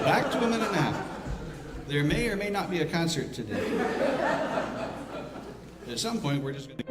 Back to a minute and a half. There may or may not be a concert today. At some point, we're just going to...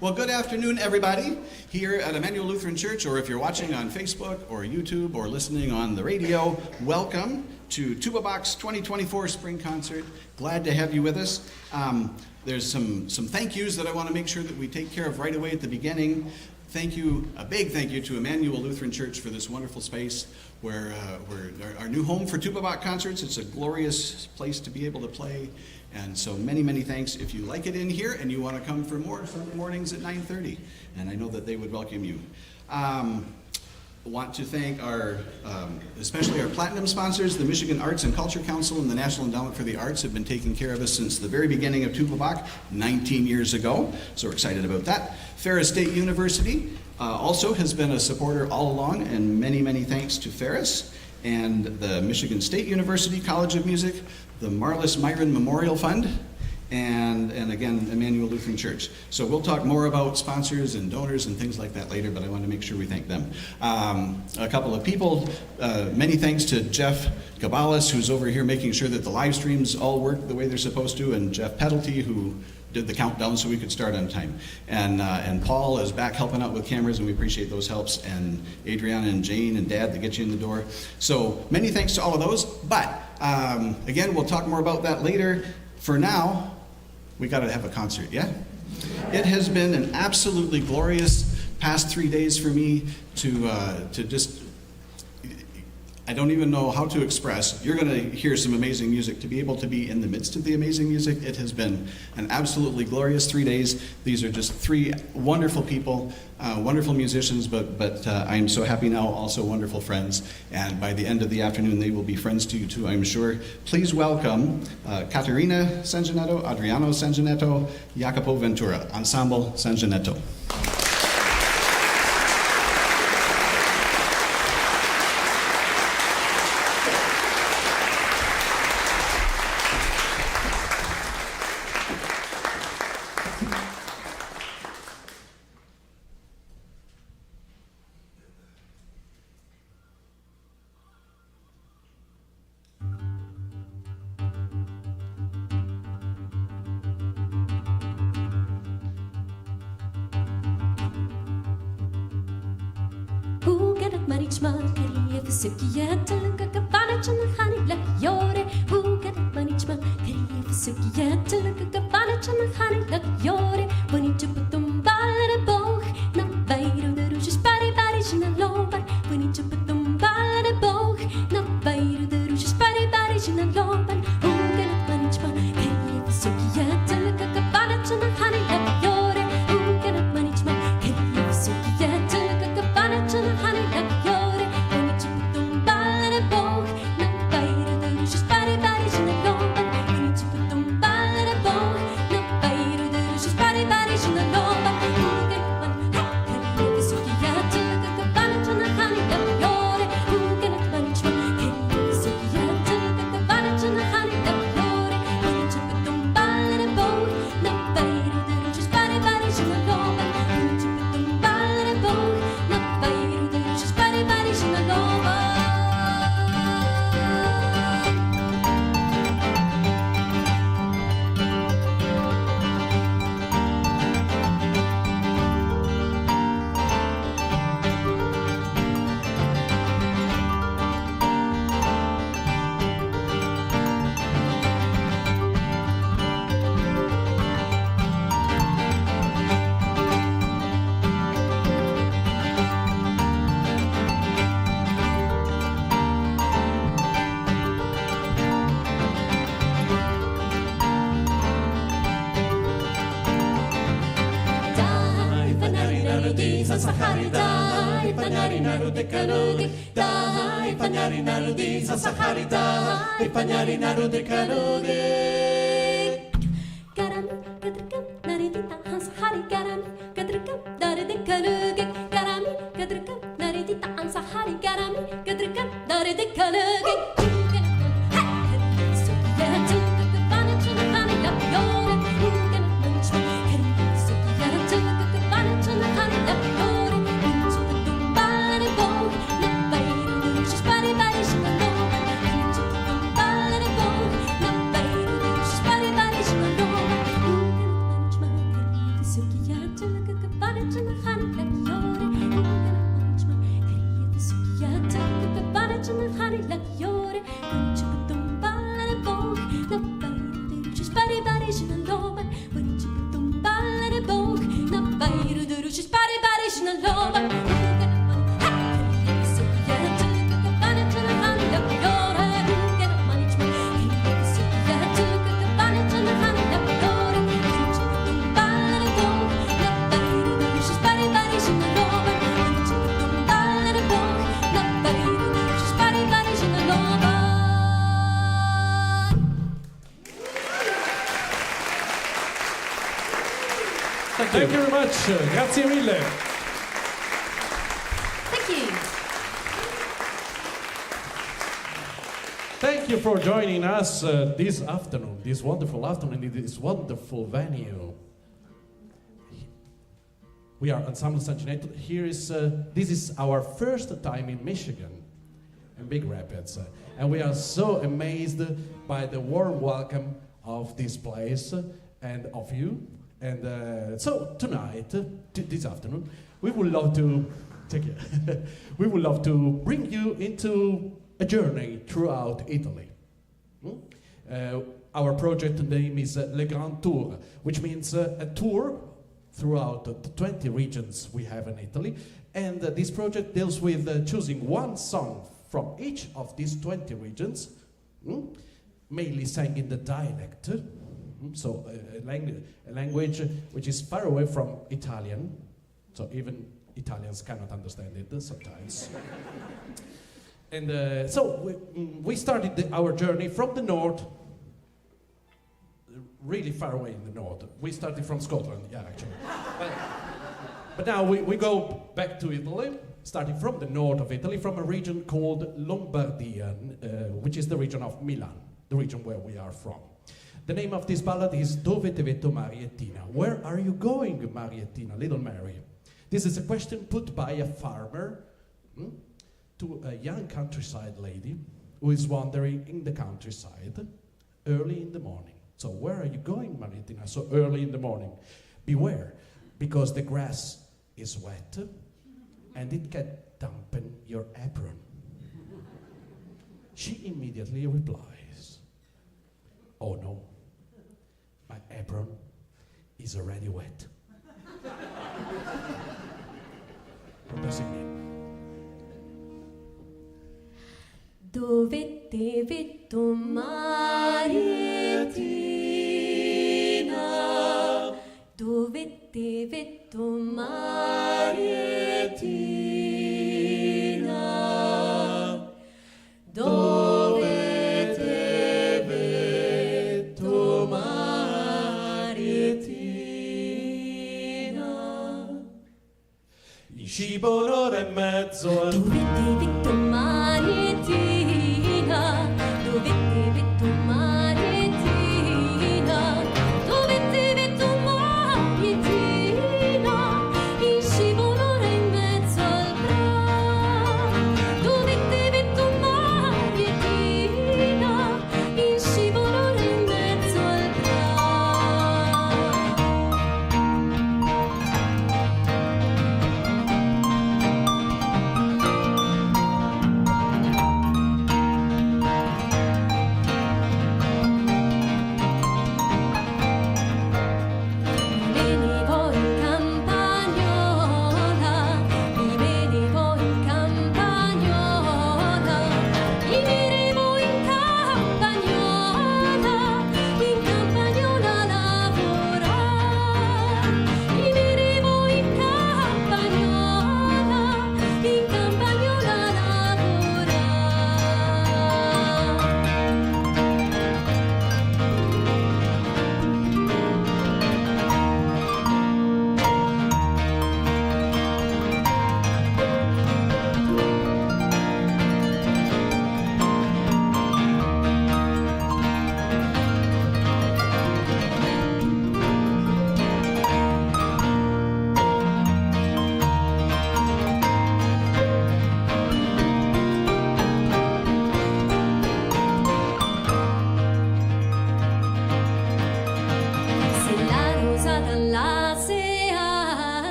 Well, good afternoon, everybody, here at Emmanuel Lutheran Church, or if you're watching on Facebook or YouTube or listening on the radio, welcome to Tuba Bach's 2024 Spring Concert. Glad to have you with us. There's some thank yous that I want to make sure that we take care of right away at the beginning. Thank you, a big thank you to Emmanuel Lutheran Church for this wonderful space where our new home for Tuba Bach concerts. It's a glorious place to be able to play. And so many, many thanks. If you like it in here and you want to come for more Sunday mornings at 9:30, and I know that they would welcome you. Want to thank our, especially our platinum sponsors, the Michigan Arts and Culture Council and the National Endowment for the Arts have been taking care of us since the very beginning of Tuba Bach 19 years ago. So we're excited about that. Ferris State University also has been a supporter all along, and many, many thanks to Ferris. And the Michigan State University College of Music, the Marlis Myron Memorial Fund, and again, Emmanuel Lutheran Church. So we'll talk more about sponsors and donors and things like that later, but I want to make sure we thank them. A couple of people, many thanks to Jeff Gabalis, who's over here making sure that the live streams all work the way they're supposed to, and Jeff Petalty, who did the countdown so we could start on time. And Paul is back helping out with cameras, and we appreciate those helps, and Adriana and Jane and Dad to get you in the door. So many thanks to all of those, but again, we'll talk more about that later. For now, we got to have a concert, yeah? It has been an absolutely glorious past 3 days for me to just, I don't even know how to express. You're going to hear some amazing music. To be able to be in the midst of the amazing music, it has been an absolutely glorious 3 days. These are just three wonderful people, wonderful musicians, but I'm so happy now, also wonderful friends. And by the end of the afternoon, they will be friends to you too, I'm sure. Please welcome Caterina Sangineto, Adriano Sangineto, Jacopo Ventura, Ensemble Sangineto. Bye. narudi sa sahari dai pagnari narude kanude dai pagnari narudi sa sahari dai pagnari narude kanude Garami kadrikam naridita hans hari garami kadrikam naride kanude garami kadrikam naridita hans hari garami kadrikam naride kanude Thank you very much. Grazie mille. Thank you. Thank you for joining us this afternoon, this wonderful afternoon, in this wonderful venue. We are Ensemble Sangineto. This is our first time in Michigan, in Big Rapids, and we are so amazed by the warm welcome of this place and of you. And so tonight, this afternoon, we would love to we would love to bring you into a journey throughout Italy. Our project name is Le Grand Tour, which means a tour throughout the 20 regions we have in Italy. And this project deals with choosing one song from each of these 20 regions, mainly sang in the dialect. So a language which is far away from Italian, so even Italians cannot understand it sometimes. And so we started our journey from the north, really far away in the north. We started from Scotland, yeah, actually. But now we go back to Italy, starting from the north of Italy, from a region called Lombardian, which is the region of Milan, the region where we are from. The name of this ballad is Dove te vedo Mariettina? Where are you going, Mariettina, little Mary? This is a question put by a farmer to a young countryside lady who is wandering in the countryside early in the morning. So where are you going, Mariettina, so early in the morning? Beware, because the grass is wet and it can dampen your apron. She immediately replies, oh no, my apron is already wet. What does it mean? Dove te vedo Mariettina? Dove te vedo Mariettina? Dove te vedo Mariettina? In cibo un'ora e mezzo. Dove te vedo Mariettina? Dove te vedo Mariettina? Dove te vedo Mariettina? In scivo un'ora e mezzo al bra. Dove te vedo Mariettina? In scivo un'ora e mezzo al bra.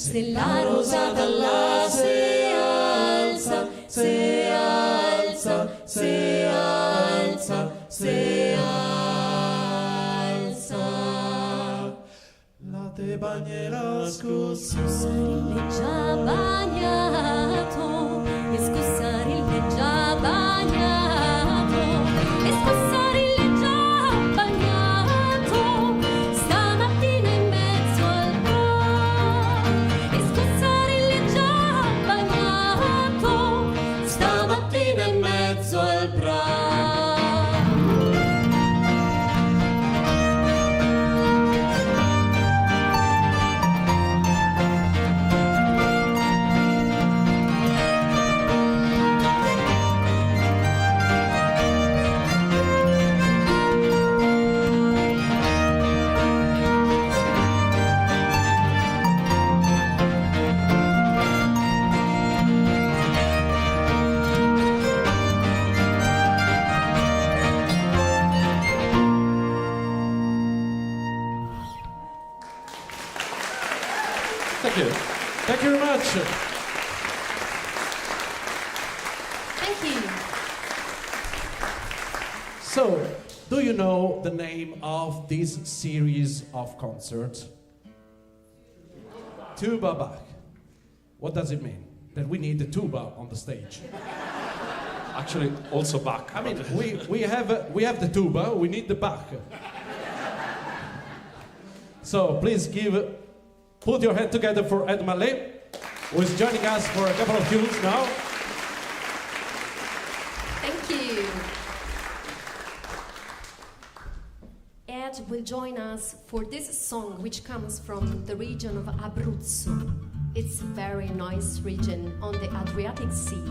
se la rosata là se alza, se alza, se alza, se alza. La te bagnerà scossa. Scusarile già bagnato, e scusarile già bagnato, e scusarile già bagnato, stamattina in mezzo al bar. E scusarile già bagnato, stamattina in mezzo al bar. Thank you. Thank you very much. Thank you. So, do you know the name of this series of concerts? Tuba Bach. What does it mean? That we need the tuba on the stage. Actually, also Bach. I mean, we have the tuba, we need the Bach. So please put your hand together for Ed Mallet, who is joining us for a couple of tunes now. Thank you. Ed will join us for this song, which comes from the region of Abruzzo. It's a very nice region on the Adriatic Sea.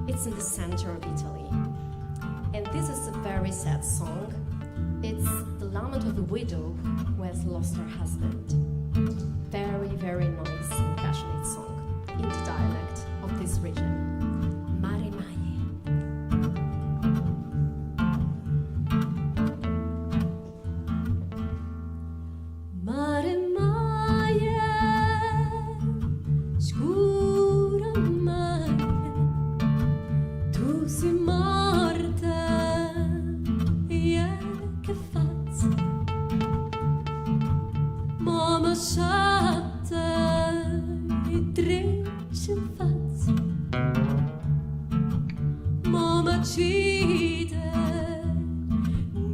It's in the center of Italy. And this is a very sad song. It's the lament of a widow who has lost her husband. Very, very nice and passionate song in the dialect of this region. Mare Maie. Mare Maie, scura Maie, tu sei morta, e che fazzi? Mamma sciatta, e trecce fazzi. Mamma cide,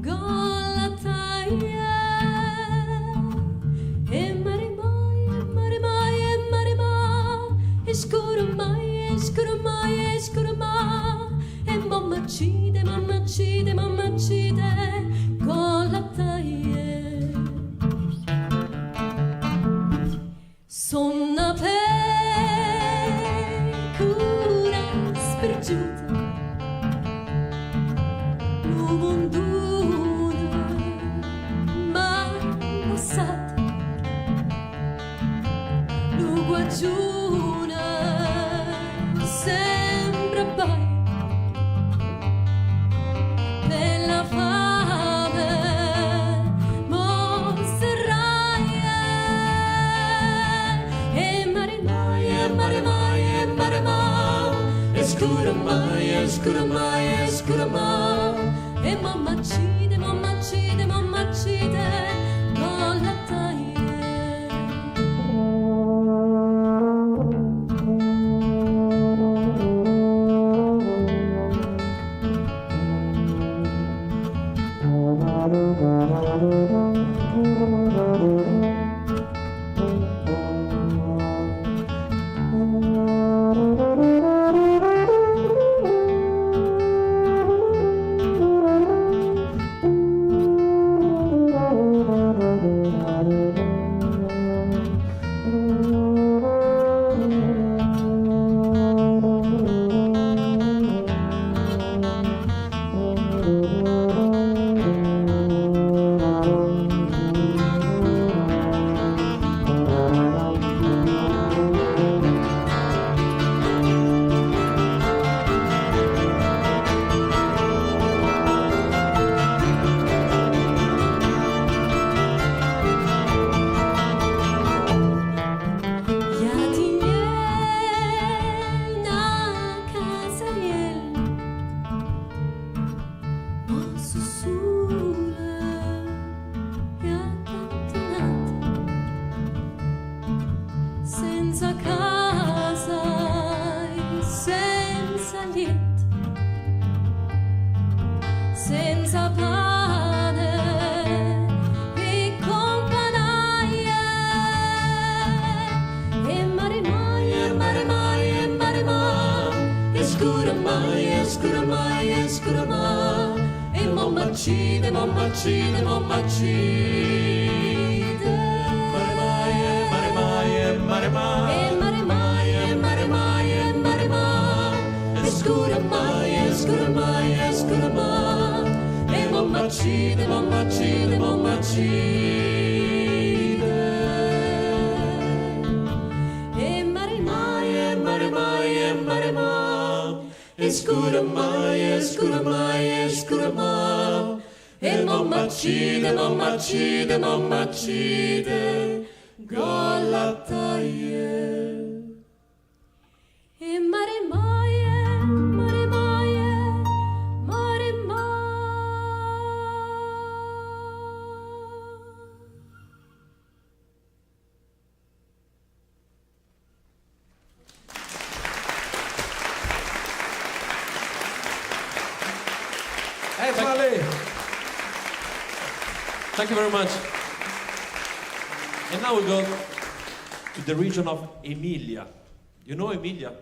gola taia. E mare mai, mare mai, e mare mai, e scuro mai, e scuro mai, e scuro mai. E mamma cide, mamma cide, mamma cide, gola taia. Sonna pecora spergiuta, l'umonduna m'ammassata, l'uguagiuna sembra bai, per la fame mosserraia. E mare mai, e mare mai, e mare mai, e scuro mai, e scuro mai, e scuro mai. E mamma cide, mamma cide, mamma cide, con la taia. senza casa e senza liet, senza pane e compagnie, e mare mai, e mare mai, e mare mai, e scura mai, e scura mai, e scura mai, e mommacide, mommacide, mommacide. Mare mai, mare mai, mare mai. E mare mai, e mare mai, e mare mai, e scura mai, e scura mai, e scura mai, e mommacide, mommacide, mommacide. E mare mai, e mare mai, e mare mai, e scura mai, e scura mai, e scura mai, e mommacide, mommacide, mommacide, Galataie. E mare mai, mare mai, mare mai. Thank you very much. And now we go to the region of Emilia. You know Emilia?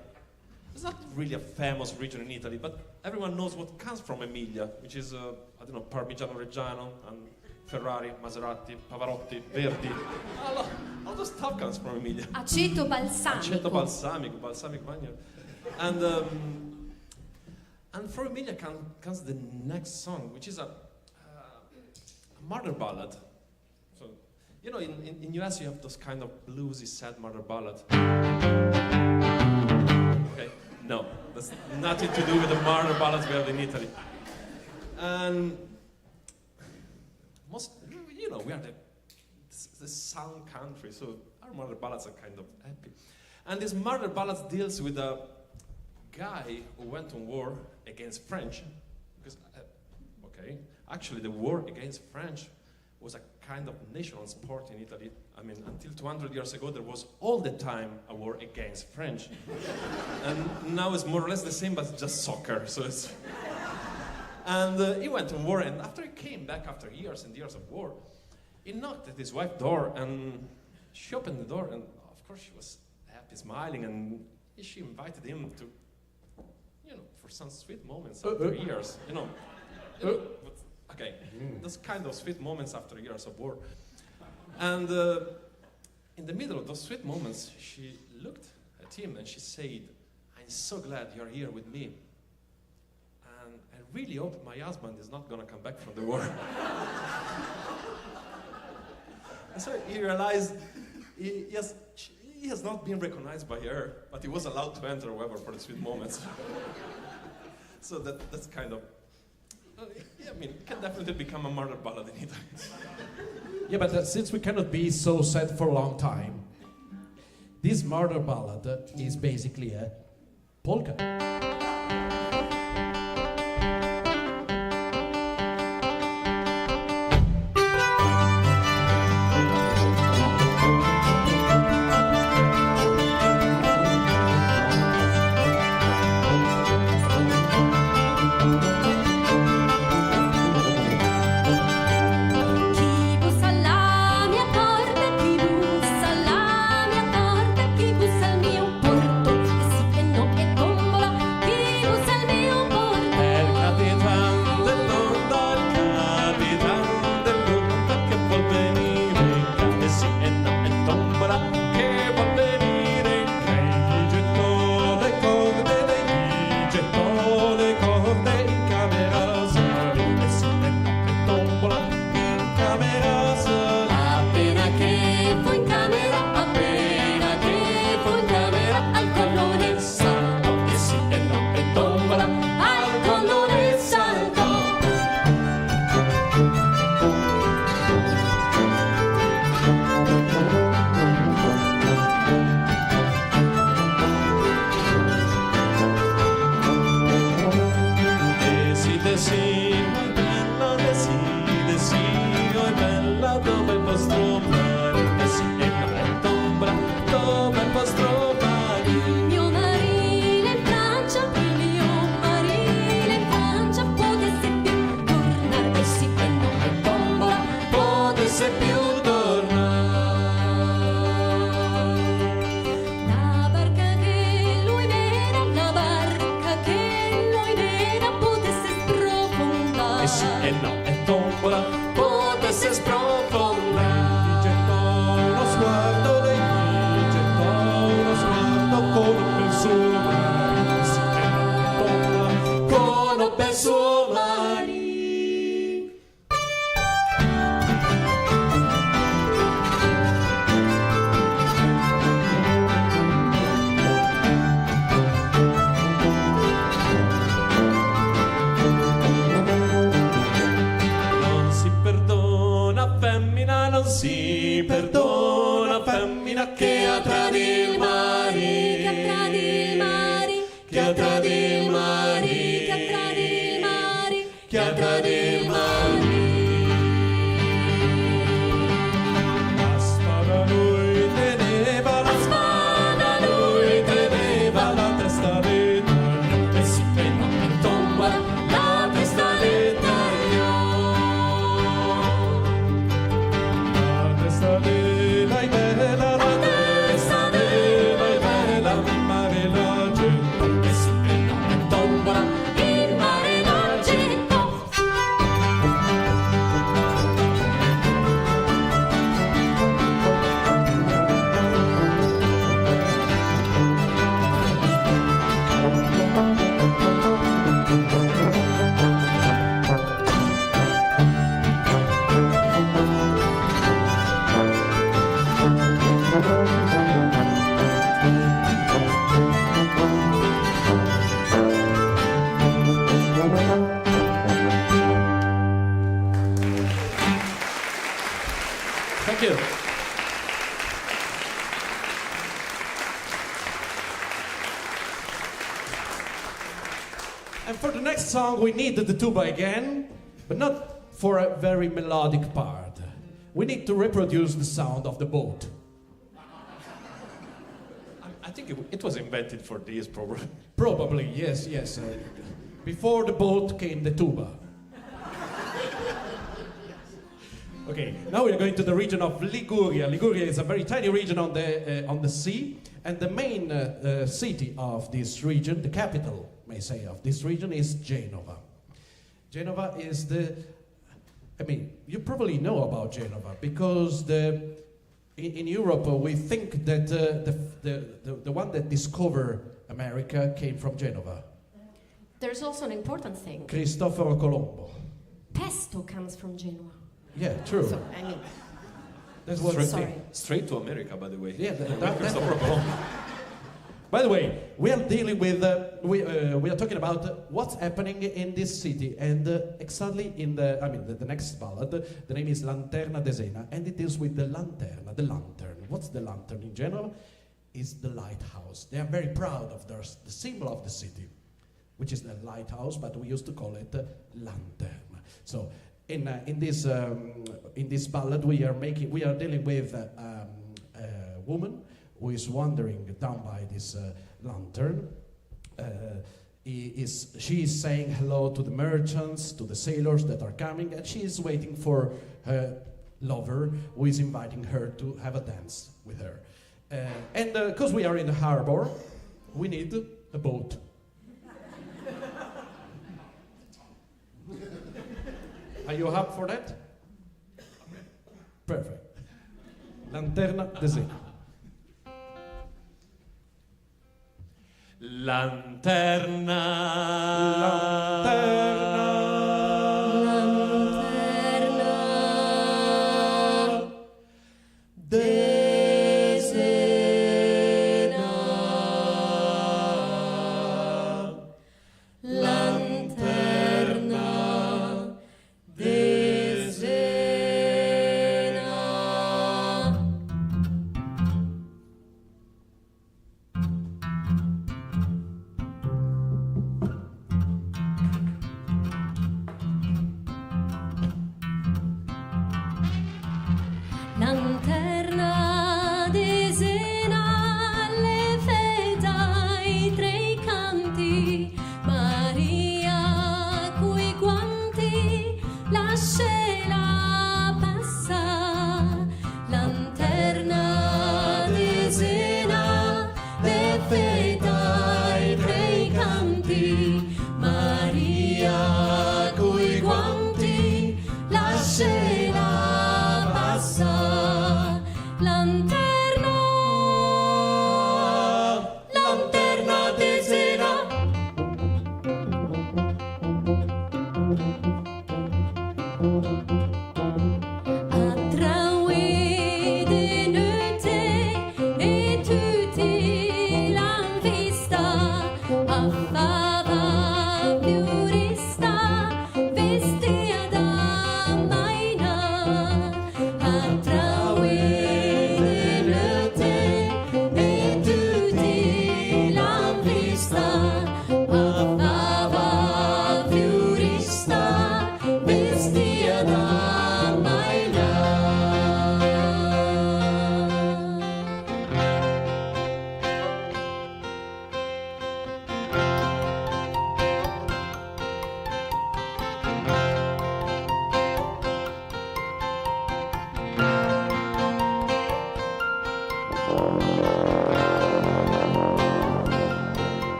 It's not really a famous region in Italy, but everyone knows what comes from Emilia, which is, I don't know, Parmigiano Reggiano, and Ferrari, Maserati, Pavarotti, Verdi. All the stuff comes from Emilia. Aceto balsamico. Aceto balsamico, balsamic vineyard. And from Emilia comes the next song, which is a murder ballad. So, you know, in US you have those kind of bluesy, sad murder ballad. Okay, no, that's nothing to do with the murder ballads we have in Italy. And most, you know, we are the sound country, so our murder ballads are kind of happy. And this murder ballad deals with a guy who went on war against French, because, okay, actually the war against French was a kind of national sport in Italy. I mean, until 200 years ago, there was all the time a war against French. And now it's more or less the same, but it's just soccer, so it's... And he went on war, and after he came back, after years and years of war, he knocked at his wife's door, and she opened the door, and of course she was happy, smiling, and she invited him to, you know, for some sweet moments after years, you know, okay, those kind of sweet moments after years of war. And in the middle of those sweet moments, she looked at him and she said, "I'm so glad you're here with me. And I really hope my husband is not gonna come back from the war." And so he realized he has not been recognized by her, but he was allowed to enter, however, for the sweet moments. So that's kind of, yeah, I mean, it can definitely become a murder ballad in Italy. Yeah, but since we cannot be so sad for a long time, this murder ballad is basically a polka. Chi bussa alla mia porta, chi bussa al mio porto, e sì e no e tombola, chi And for the next song, we need the tuba again, but not for a very melodic part. We need to reproduce the sound of the boat. I think it was invented for this, probably. Probably, yes, yes. Before the boat came the tuba. Okay, now we're going to the region of Liguria. Liguria is a very tiny region on the sea, and the main city of this region, the capital, may say, of this region is Genova. Genova is you probably know about Genova because in Europe we think that the one that discovered America came from Genova. There's also an important thing. Cristoforo Colombo. Pesto comes from Genoa. Yeah, true. So, I mean, That's what sorry. Straight to America, by the way. Yeah, Christopher Colombo. By the way, we are dealing with we are talking about what's happening in this city, and exactly in the next ballad, the name is Lanterna de Sena, and it deals with the lanterna, the lantern. What's the lantern in general? Is the lighthouse. They are very proud of the symbol of the city, which is the lighthouse, but we used to call it lantern. So in this ballad, we are dealing with a woman who is wandering down by this lantern. She is saying hello to the merchants, to the sailors that are coming, and she is waiting for her lover, who is inviting her to have a dance with her. And because we are in the harbor, we need a boat. Are you up for that? Perfect. Lanterna de Sena. Lanterna. Lanterna. De Sena. Lanterna de Sena.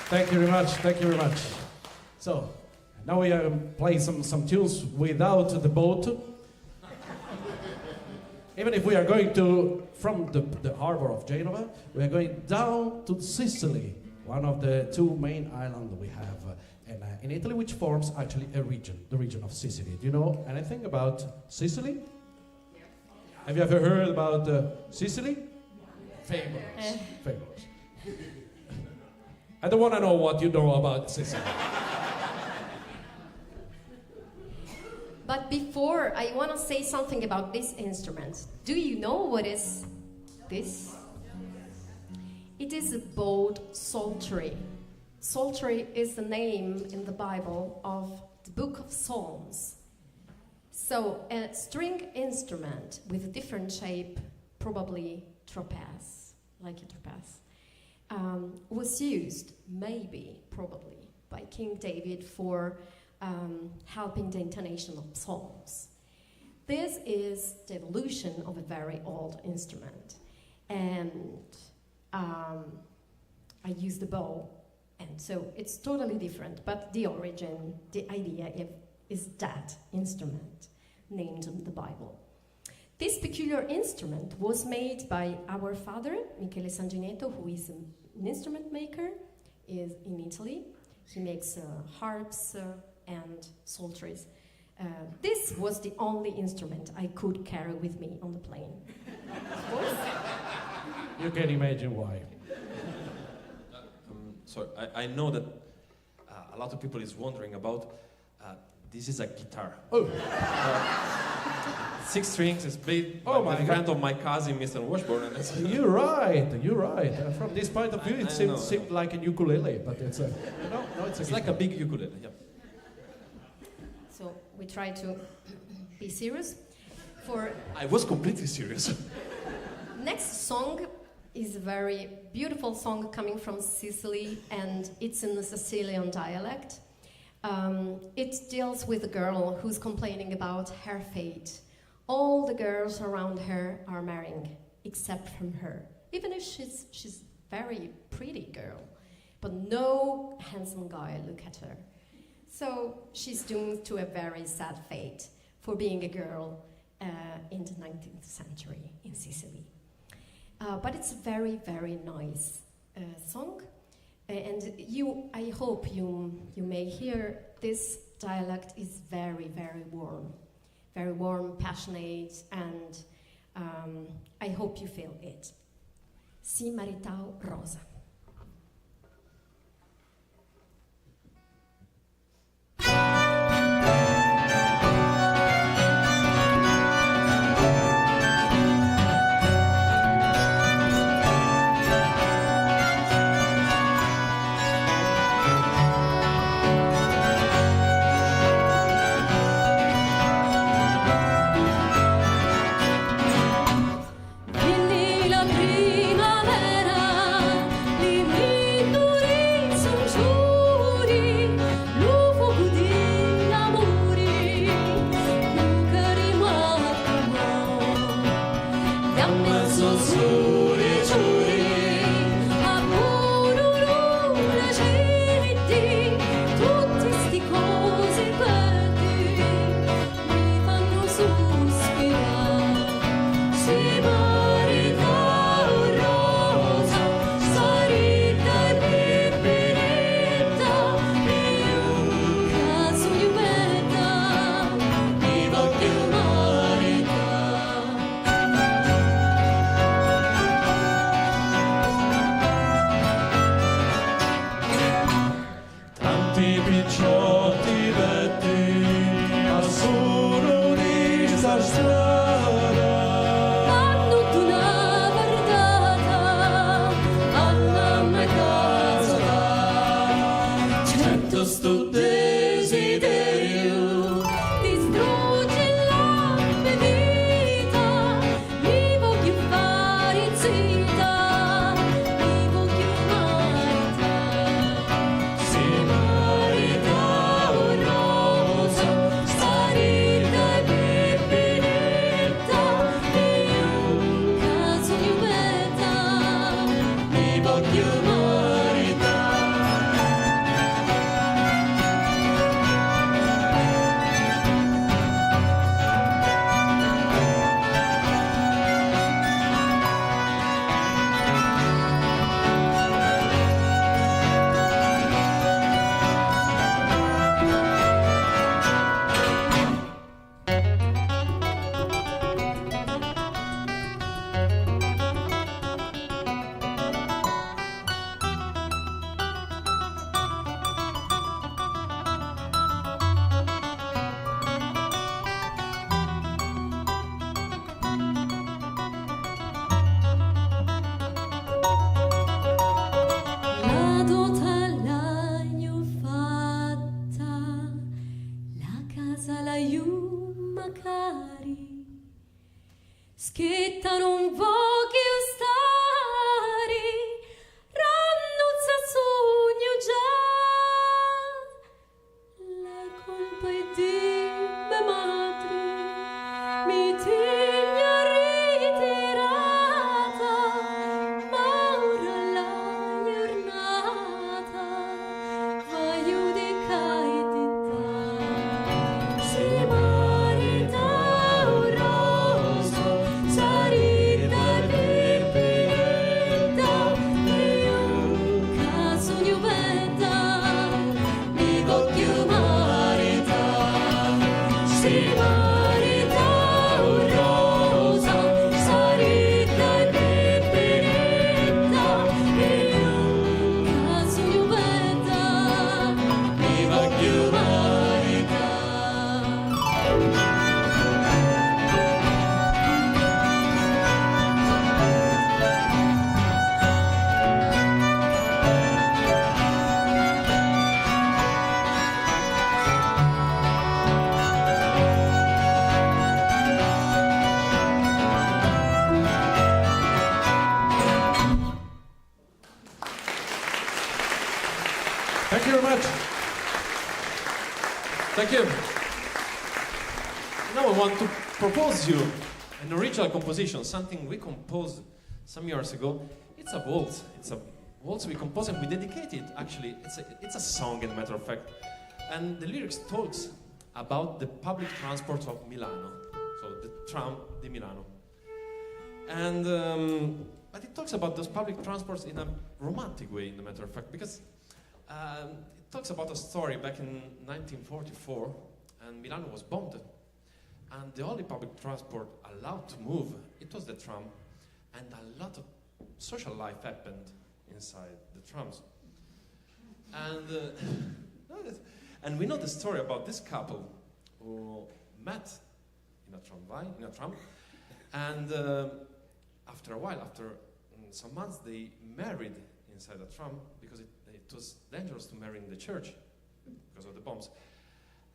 Thank you very much. Thank you very much. So, now we are playing some tunes without the boat. Even if we are going from the harbor of Genova, we are going down to Sicily, one of the two main islands we have in Italy, which forms actually a region, the region of Sicily. Do you know anything about Sicily? Yeah. Have you ever heard about Sicily? Famous. Famous. I don't want to know what you know about Sicily. But before, I want to say something about this instrument. Do you know what is this? It is a bowed psaltery. Psaltery is the name in the Bible of the book of Psalms. So a string instrument with a different shape, probably trapeze, like a trapeze, was used, maybe, probably, by King David for helping the intonation of psalms. This is the evolution of a very old instrument. And I use the bow, and so it's totally different, but the origin, the idea is that instrument named in the Bible. This peculiar instrument was made by our father, Emilia Sangineto, who is an instrument maker is in Italy. He makes harps and psalteries. This was the only instrument I could carry with me on the plane. Of course. You can imagine why. So I know that a lot of people is wondering about, this is a guitar. Oh. 6 strings is played Oh by my the friend God. of my cousin, Mr. Washburn. And it's, You're right. From this point of view, I it know. seemed like a ukulele, but it's a no, it's a it's like a guitar. big ukulele. Yeah. So we try to be serious. For I was completely serious. next song is a very beautiful song coming from Sicily, and it's in the Sicilian dialect. It deals with a girl who's complaining about her fate. All the girls around her are marrying, except from her. Even if she's very pretty girl, but no handsome guy look at her. So she's doomed to a very sad fate for being a girl in the 19th century in Sicily. But it's a very, very nice song. And I hope you may hear this dialect is very, very warm, passionate, and I hope you feel it. Si maritau rosa. Quindi la primavera li vintori son giuri lo fuoco di amori che rimarrò da mezzo suri giuri a la gente tutti sti cose perdi mi fanno sospirare. Si marita rosa, sarita e pipinetta, io caso io metta, mi voglio marita. Tanti picciotti vetti passano di sta strada. Hanno tu una guardata alla mia casa, certo sto desiderio distrugge la mia vita, mi voglio fare zitta, mi voglio marita. Si marita rosa, sarita e pipinetta, io caso io metta, mi voglio marita. Schietta non voglio stare, rannuzza sogno già, la colpa è di me madre, mi tiene ritirata, ma ora la giornata voglio di caetità, si marita un roso, sarita pipinetta, e io caso gnuvetta, mi voglio marita, si marita un rosa, sarita pipinetta, e io caso gnuvetta, mi voglio marita. Thank you very much. Thank you. Now I want to propose you an original composition, something we composed some years ago. It's a waltz. It's a waltz we composed and we dedicated. Actually, it's a song, in matter of fact. And the lyrics talks about the public transport of Milano, so the tram di Milano. And but it talks about those public transports in a romantic way, in the matter of fact, because it talks about a story back in 1944, and Milano was bombed, and the only public transport allowed to move, it was the tram, and a lot of social life happened inside the trams. And we know the story about this couple who met in a tram, and after a while, after some months, they married inside a tram because it was dangerous to marry in the church because of the bombs.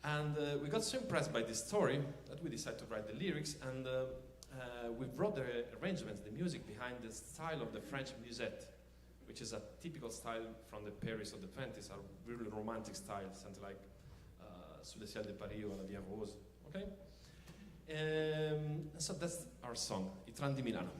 And we got so impressed by this story that we decided to write the lyrics, and we brought the arrangements, the music behind the style of the French musette, which is a typical style from the Paris of the 20s, a really romantic style, something like Sous le ciel de Paris or La Vie Rose, okay? So that's our song, I Tram di Milano.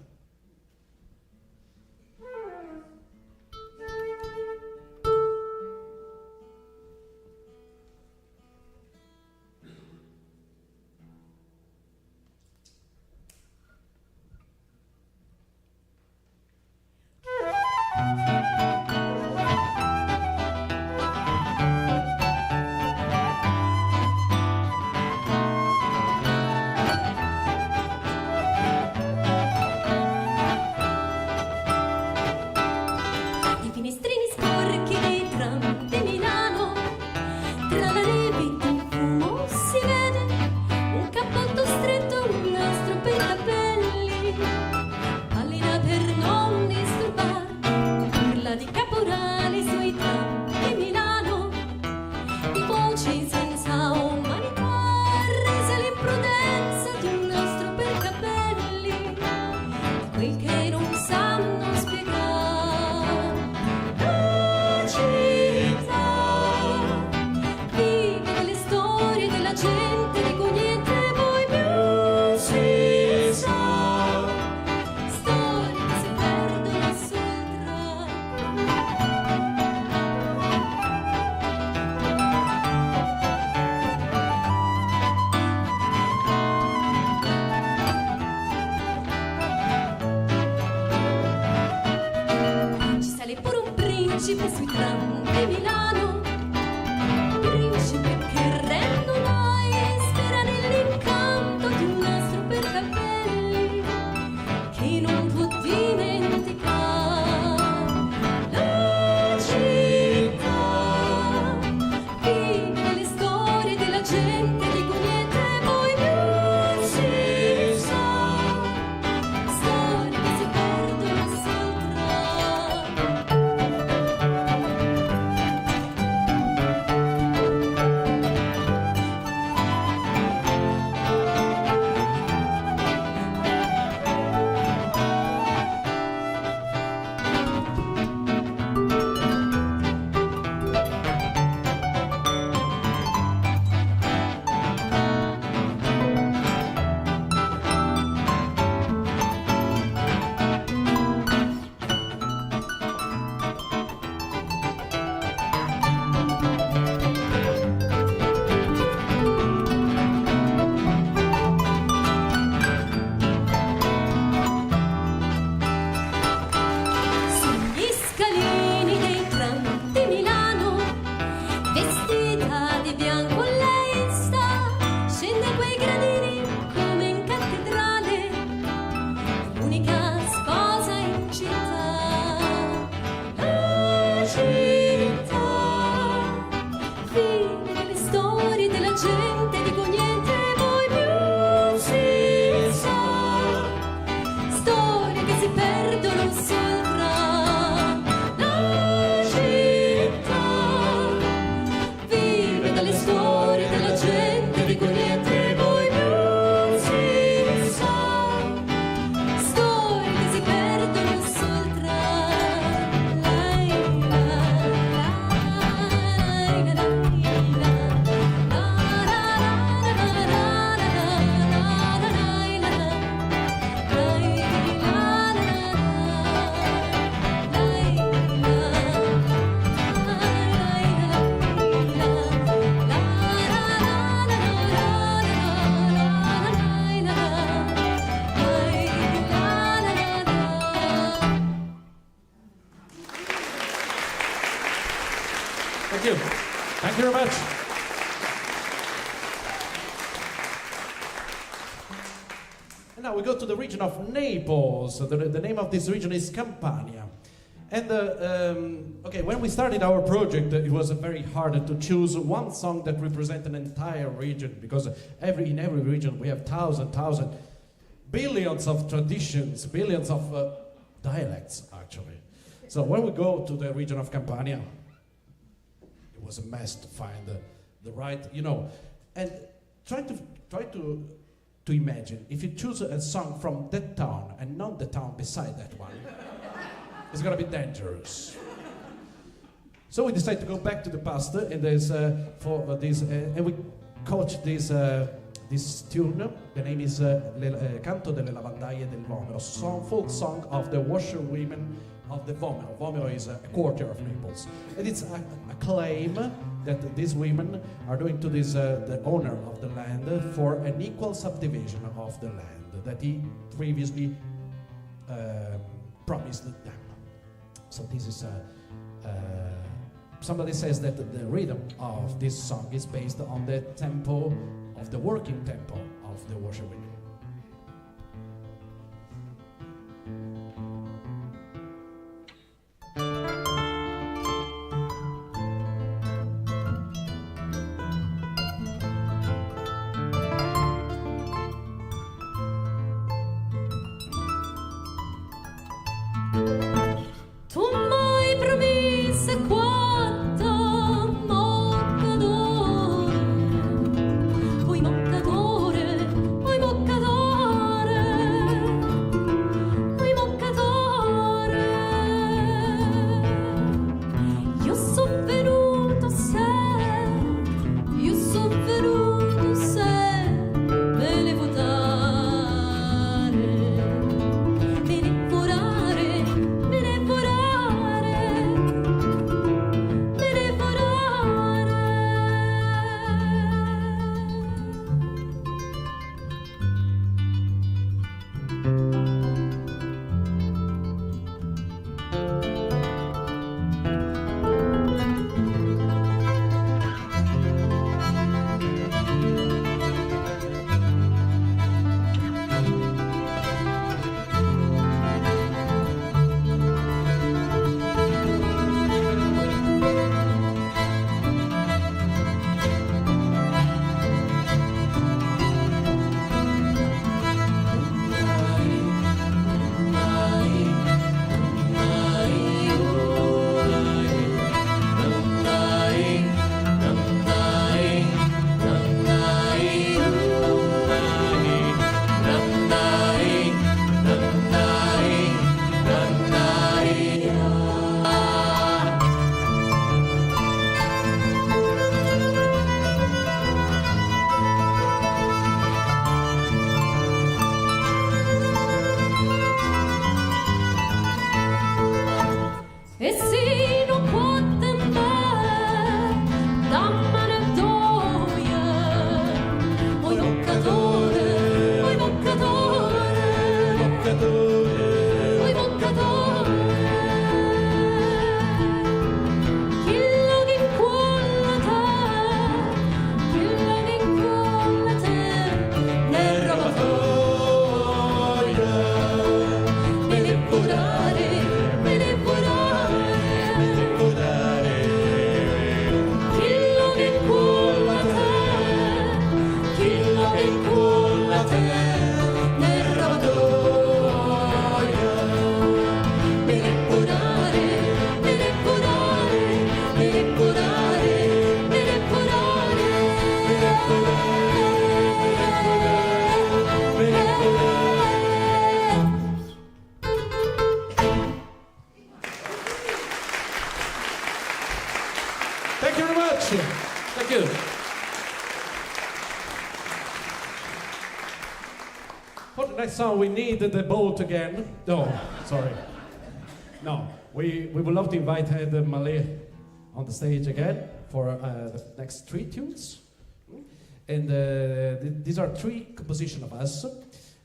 I finestrini sporchi dei tram di Milano, tra la neve e il fumo si vede un cappotto stretto, un nastro per capelli, pallida per non disturbare, urla di caporali sui tram di Milano, di voci senza umanità, resa l'imprudenza di un nastro per capelli, di quel che non sanno spiegare. La città vive delle storie della gente, di cui niente poi più si sa, storie che si perdono sul tram. Ci sale pure un principe sui tram di Milano, principe che rende mai e spera nell'incanto di un nastro per capelli che non può dimenticare. La città vive delle storie della gente, di cui niente poi più si sa, storie che si perdono sul tram. Thank you. Thank you very much. And now we go to the region of Naples. The name of this region is Campania. And okay, when we started our project, it was very hard to choose one song that represents an entire region, because in every region we have thousand, billions of traditions, billions of dialects, actually. So when we go to the region of Campania, it was a mess to find the right, and try to imagine if you choose a song from that town and not the town beside that one. It's gonna be dangerous. So we decided to go back to the past, and there's and we coached this tune. The name is Canto delle lavandaie del Vomero, folk song of the washerwomen of the Vomero. Vomero is a quarter of Naples, and it's a claim that these women are doing to the owner of the land for an equal subdivision of the land that he previously promised them. So this is somebody says that the rhythm of this song is based on the tempo of the working tempo of the washerwomen. For the next song, we need the boat again. No, sorry. No, we would love to invite the Malay on the stage again for the next 3 tunes. And these are 3 compositions of us.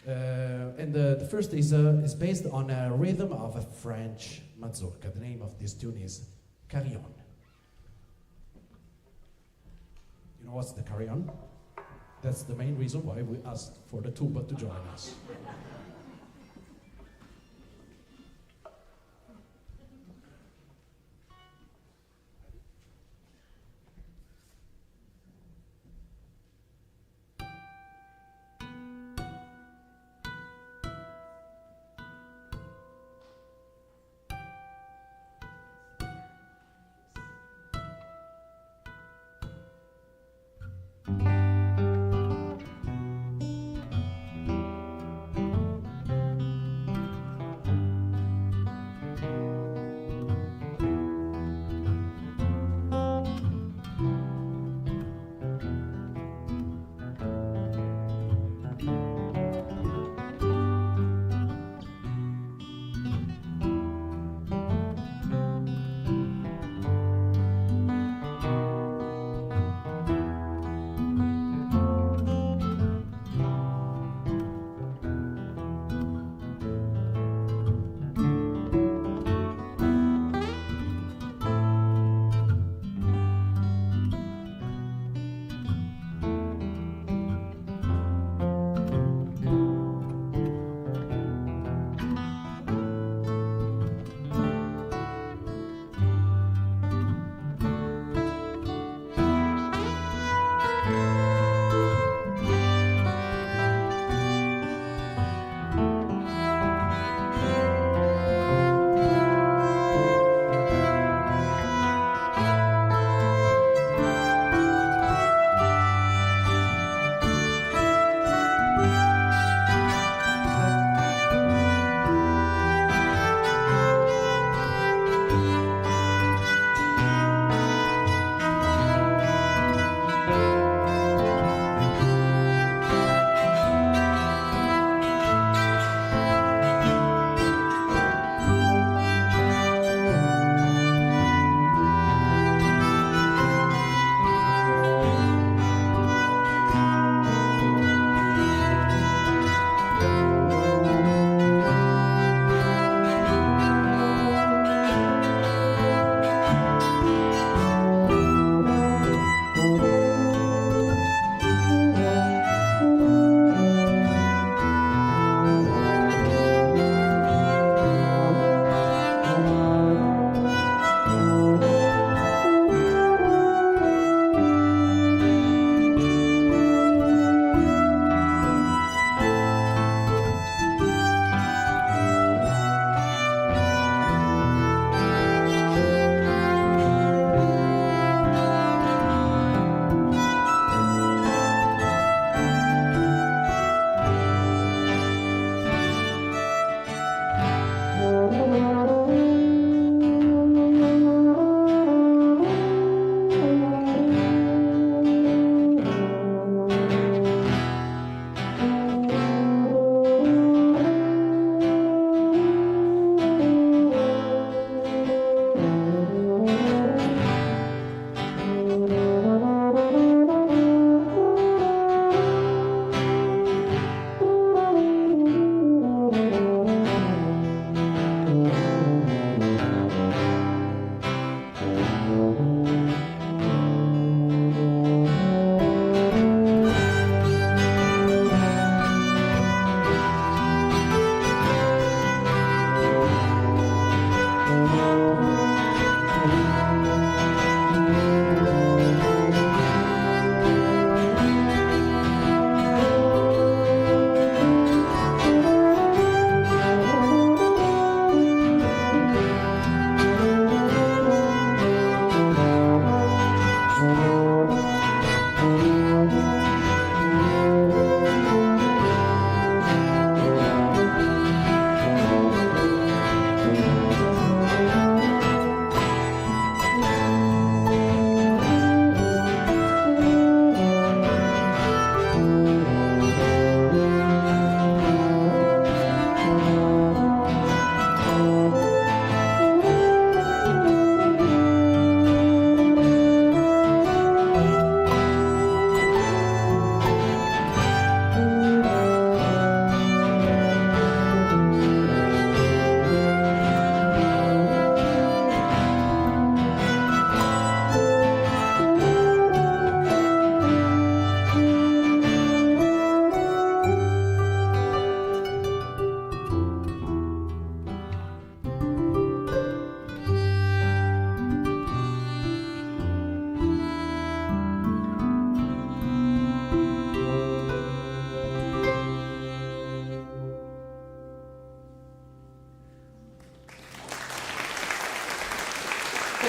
And the first is based on a rhythm of a French mazurka. The name of this tune is Carillon. You know what's the carry-on? That's the main reason why we asked for the tuba to join us.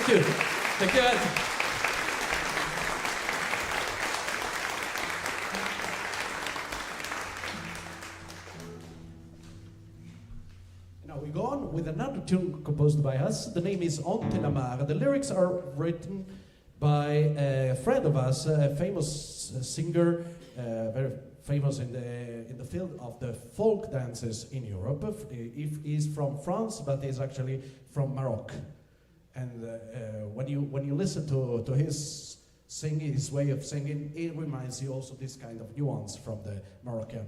Thank you. Thank you, Ed. Now we go on with another tune composed by us. The name is On te la mar. The lyrics are written by a friend of us, a famous singer, very famous in the field of the folk dances in Europe. He's from France, but he's actually from Morocco. And when you listen to his singing, his way of singing, it reminds you also this kind of nuance from the Moroccan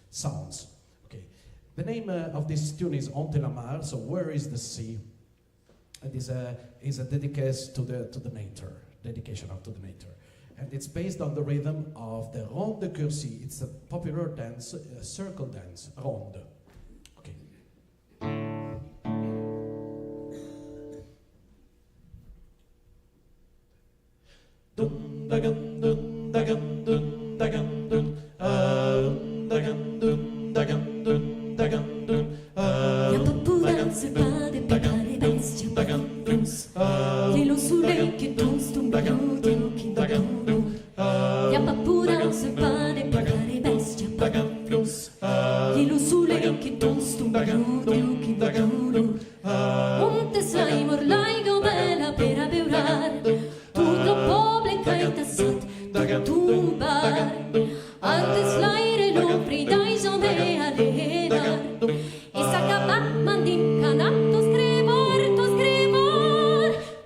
sounds. Okay, the name of this tune is On te la mar, so where is the sea? And is a dedication to the nature, dedication to the nature. And it's based on the rhythm of the ronde de Cursi. It's a popular dance, a circle dance, ronde. Okay. Dun dagan dun dagan dun dagan dun dagan dun dagan dun dagan dun Ja pappura se pade pecare bestia pavus Lilo sule che tostum baludio kindaguru Ja pappura se pade pecare bestia pavus Lilo sule che tostum baludio kindaguru Monte sai morlaigo bella per abeurar Tutto poble caita sat tumbar Antes l'aire lo fridai zone alenar E s'acaba mandin canato scrivor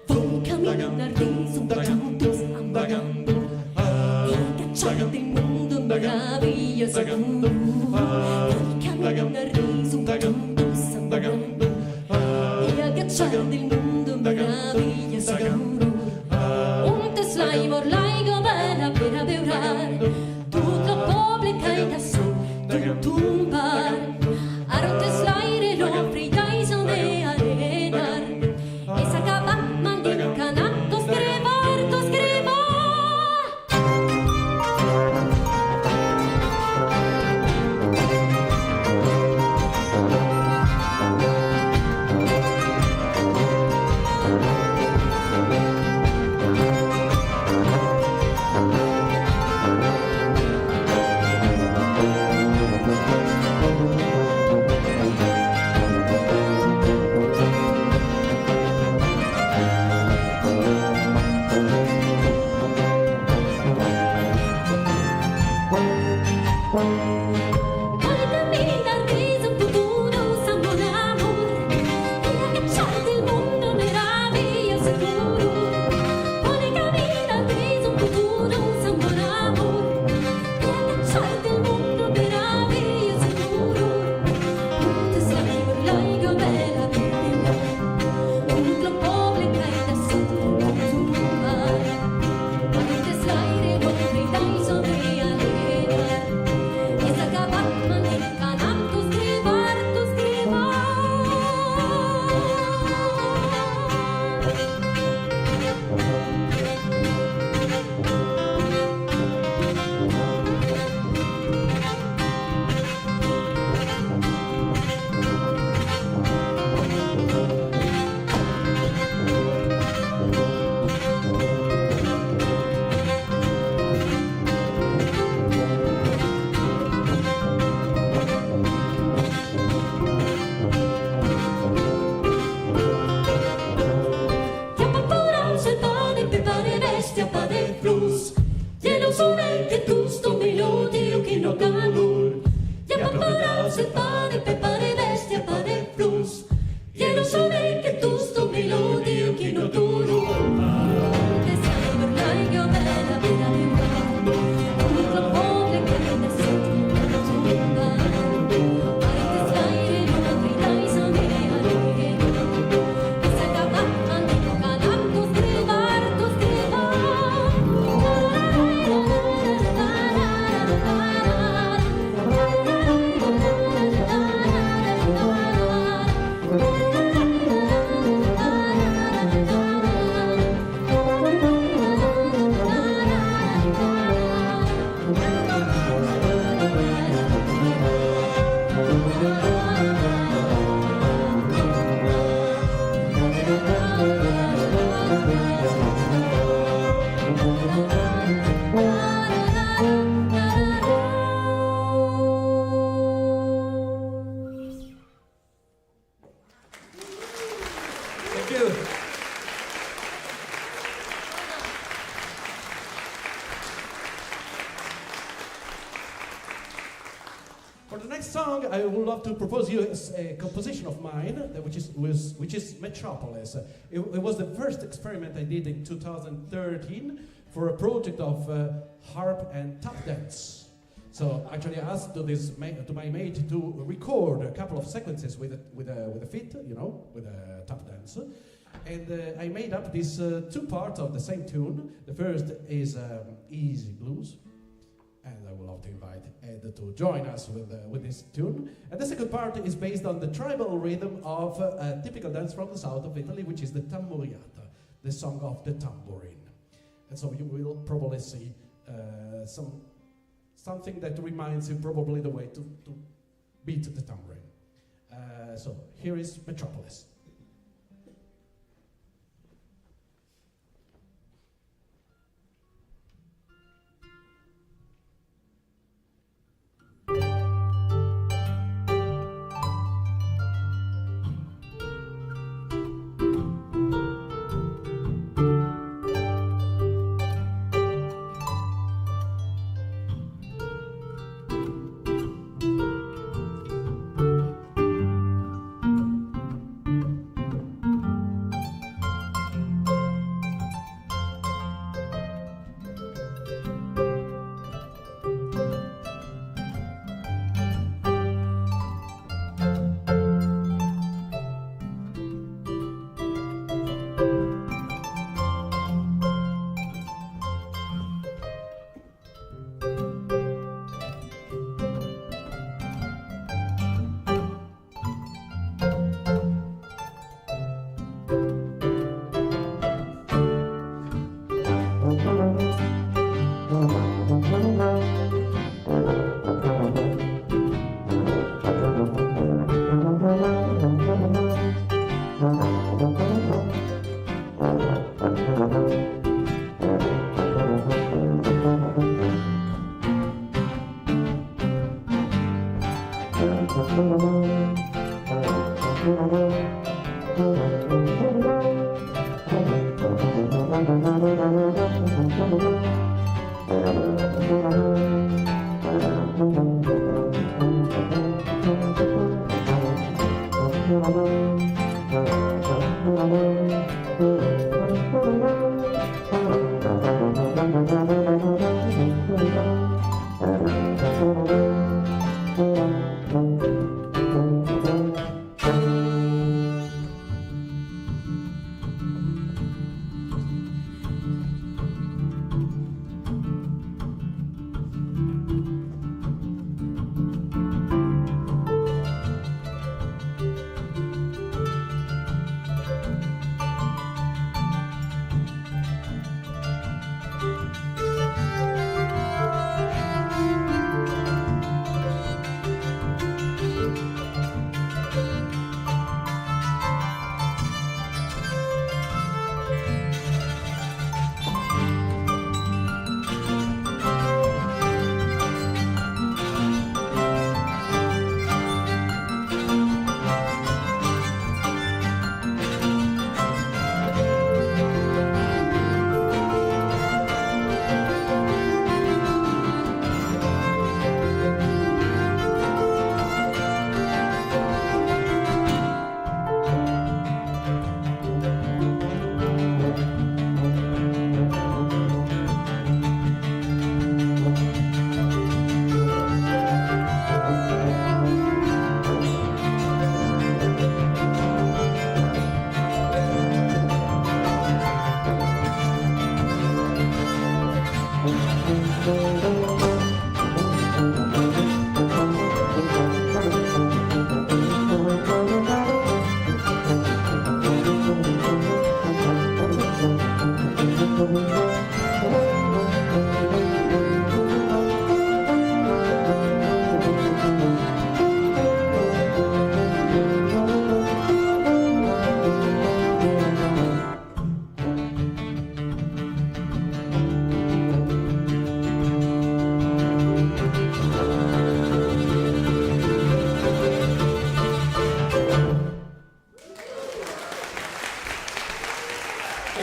Voi camminar riso juntos ambagando E cacciate il mondo meraviglioso Voi camminar riso juntos ambagando E agganciate il mondo meraviglioso Un teslai morlaigo bella per abeurar Tutto poble caita su tumbar Arontes l'aire lo fridai zone arenar E s'acaba mandin canato scrivor For the next song, I would love to propose you a composition of mine, which is Metropolis. It was the first experiment I did in 2013 for a project of harp and tap dance. So actually, I asked to my mate to record a couple of sequences with a fit, with a tap dance, and I made up these two parts of the same tune. The first is Easy Blues. And I would love to invite Ed to join us with this tune. And the second part is based on the tribal rhythm of a typical dance from the south of Italy, which is the tamburiata, the song of the tambourine. And so you will probably see something that reminds you probably the way to beat the tambourine. So here is Metropolis.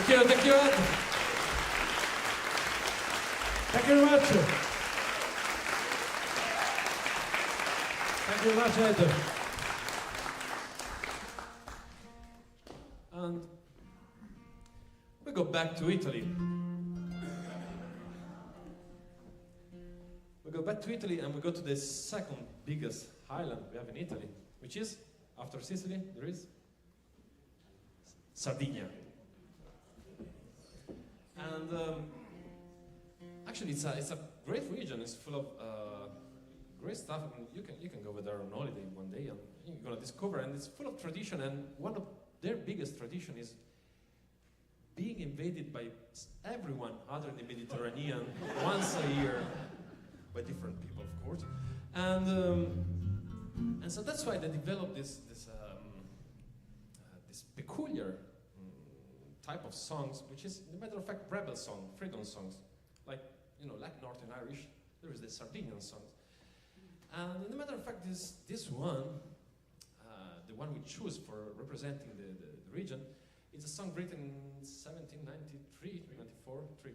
Thank you, thank you, Ed. Thank you very much. Thank you very much, Ed. And we go back to Italy. We go back to Italy and we go to the second biggest island we have in Italy, which is, after Sicily, there is Sardinia. And actually, it's a great region. It's full of great stuff. I mean, you can go over there on holiday one day and you're gonna discover. And it's full of tradition. And one of their biggest tradition is being invaded by everyone other than the Mediterranean once a year, by different people, of course. And so that's why they developed this peculiar type of songs, which is, in a matter of fact, rebel song, freedom songs. Like, like Northern Irish, there is the Sardinian songs. And in a matter of fact, this one, the one we choose for representing the region, it's a song written in 1793, 94, 3.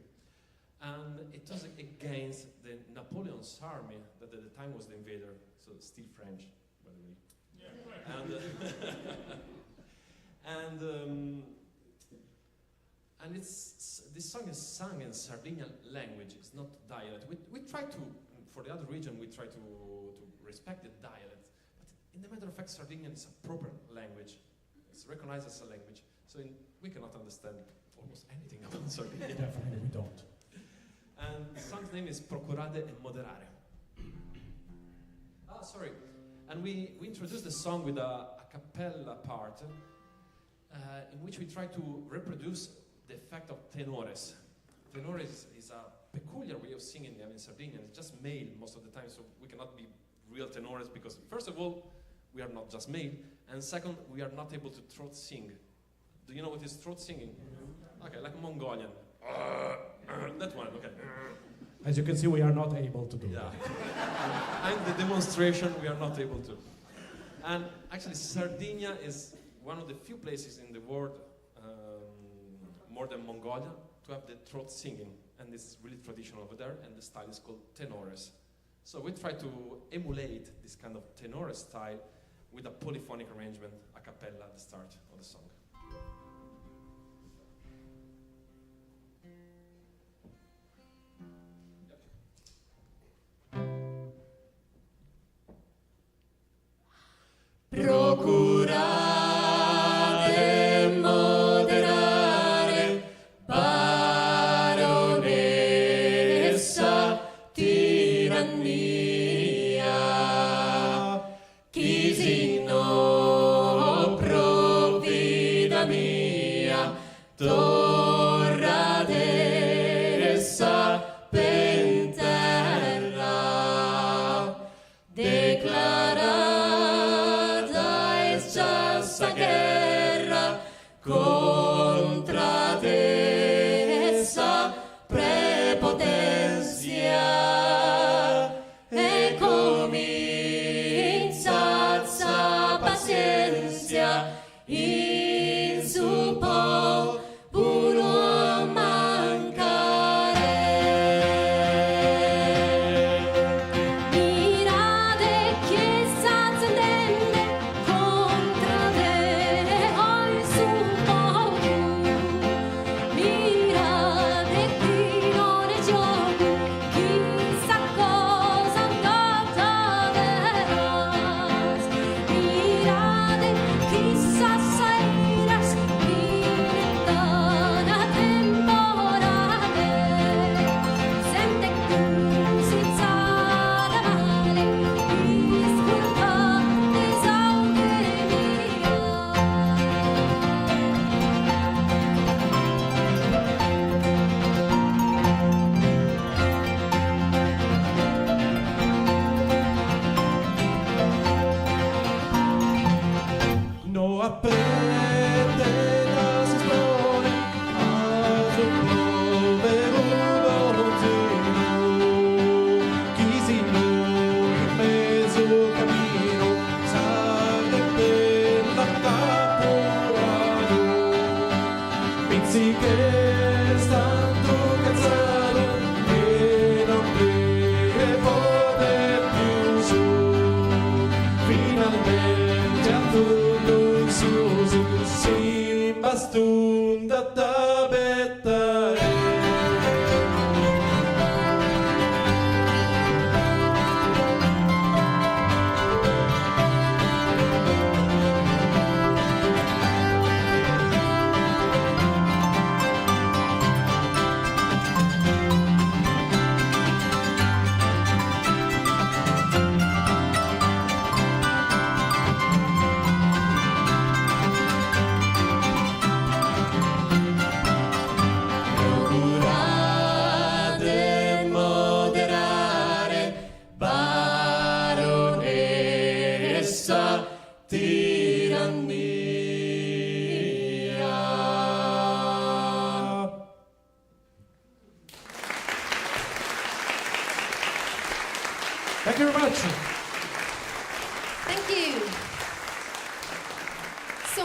And it was against the Napoleon's army that at the time was the invader, so still French, by the way. Yeah. And this song is sung in Sardinian language. It's not dialect. We try to, for the other region, we try to respect the dialect. But in the matter of fact, Sardinian is a proper language. It's recognized as a language. So we cannot understand almost anything about Sardinia. Definitely we don't. And the song's name is Procurate e Moderare. Sorry. And we introduced the song with a cappella part in which we try to reproduce the effect of tenores. Tenores is a peculiar way of singing in Sardinian. It's just male most of the time, so we cannot be real tenores because, first of all, we are not just male, and second, we are not able to throat sing. Do you know what is throat singing? Okay, like Mongolian. That one, okay. As you can see, we are not able to do Yeah. that. And the demonstration, we are not able to. And actually, Sardinia is one of the few places in the world, more than Mongolia, to have the throat singing. And this is really traditional over there, and the style is called tenores. So we try to emulate this kind of tenore style with a polyphonic arrangement, a cappella at the start of the song. Procurate moderare, baronessa tirannia, chi no provvida mia, torra dessa per terra, declarata è già sta guerra contra dessa prepotenzia e comincia sa pazienza in su po' pizzi che stanno cazzando e non deve poter più su, finalmente a tutto il su, si bastunda da bettare. Procurate moderare, baronessa tirannia. Thank you very much. Thank you. So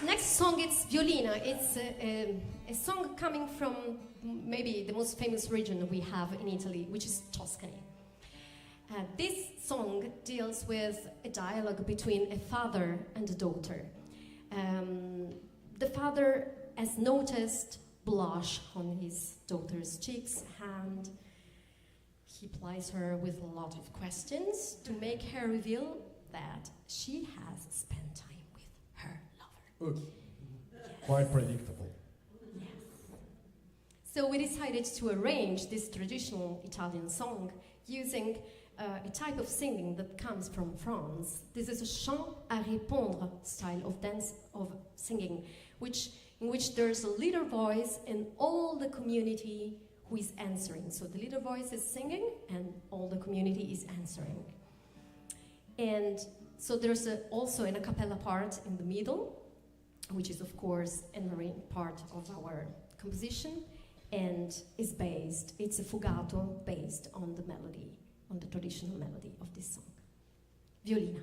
next song it's Violina. It's a song coming from maybe the most famous region we have in Italy, which is Tuscany. This song deals with a dialogue between a father and a daughter. The father has noticed blush on his daughter's cheeks, and he plies her with a lot of questions to make her reveal that she has spent time with her lover. Quite predictable. So we decided to arrange this traditional Italian song using a type of singing that comes from France. This is a chant à répondre style of dance, of singing, in which there's a leader voice and all the community who is answering. So the leader voice is singing and all the community is answering. And so there's also an a cappella part in the middle, which is of course a marine part of our composition, and it's a fugato based on the melody, on the traditional melody of this song. Violina.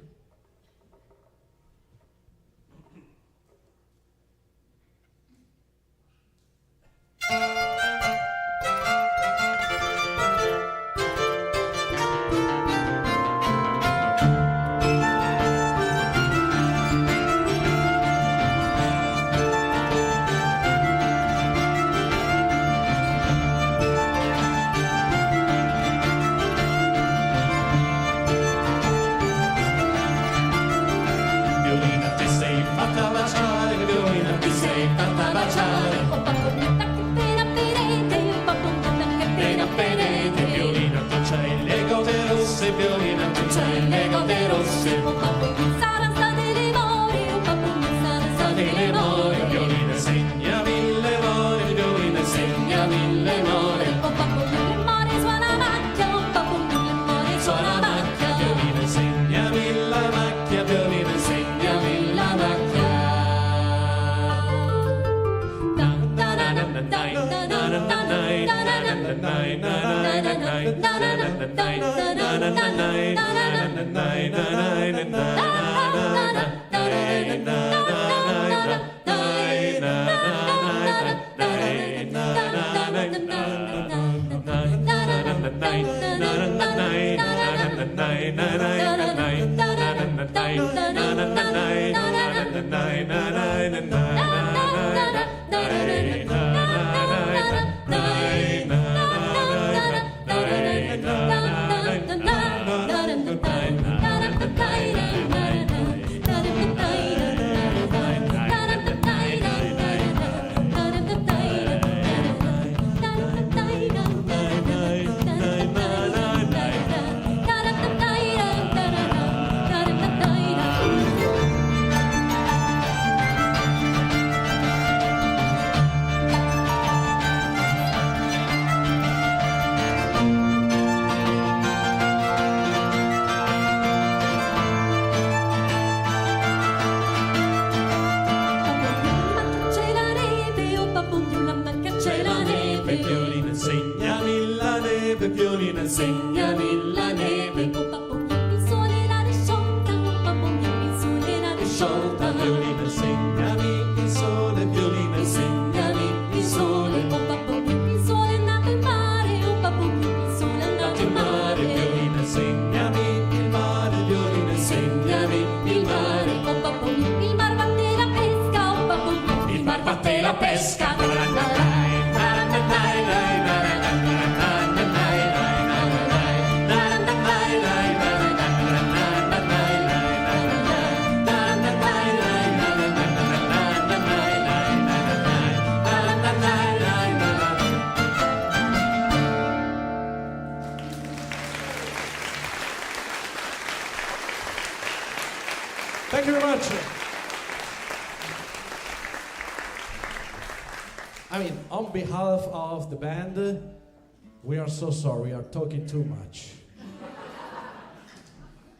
Violina, tu c'hai le gote rosse, Sarà state le more, state le more, violina segna mille more, violina segna mille more, suona macchia, suona macchia, violina segna mille macchia, violina segna mille macchia. Violina insegnami la neve, il sole la risciolta, il sole la sciolta, violina insegnami il sole, violina insegnami fatte la pesca. Thank you very much. I mean, on behalf of the band, we are so sorry, we are talking too much.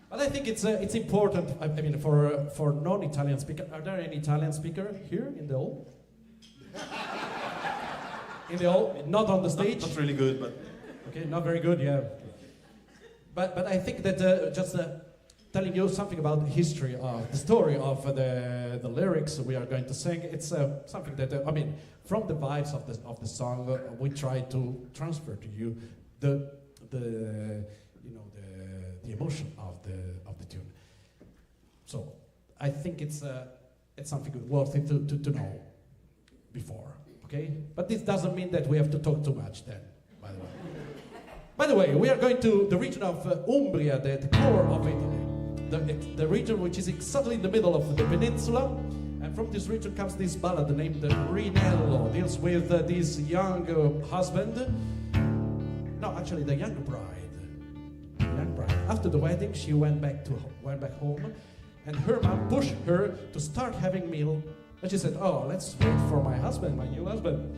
But I think it's important, I mean, for non-Italian speakers. Are there any Italian speaker here in the hall? In the hall? Not on the stage? Not really good, but... Okay, not very good, yeah. But I think that just telling you something about the history of the story of the lyrics we are going to sing, it's something that, I mean, from the vibes of the song, we try to transfer to you the emotion of the tune. So I think it's something worth it to know before, okay? But this doesn't mean that we have to talk too much then, by the way. By the way, we are going to the region of Umbria, the core of Italy. The region which is exactly in the middle of the peninsula, and from this region comes this ballad named Rinello, deals with this young husband, no, actually the young bride. After the wedding, she went back home, and her mom pushed her to start having meal, and she said, "Oh, let's wait for my husband, my new husband."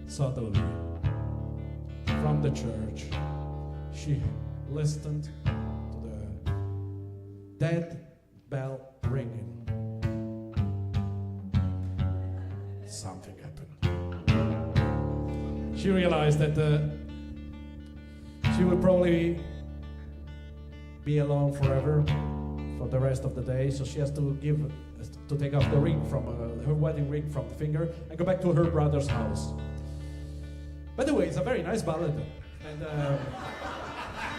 Suddenly, from the church, she listened to the dead bell ringing. Something happened. She realized that she would probably be alone forever for the rest of the day, so she has to take off the ring from her wedding ring from the finger and go back to her brother's house. By the way, it's a very nice ballad, and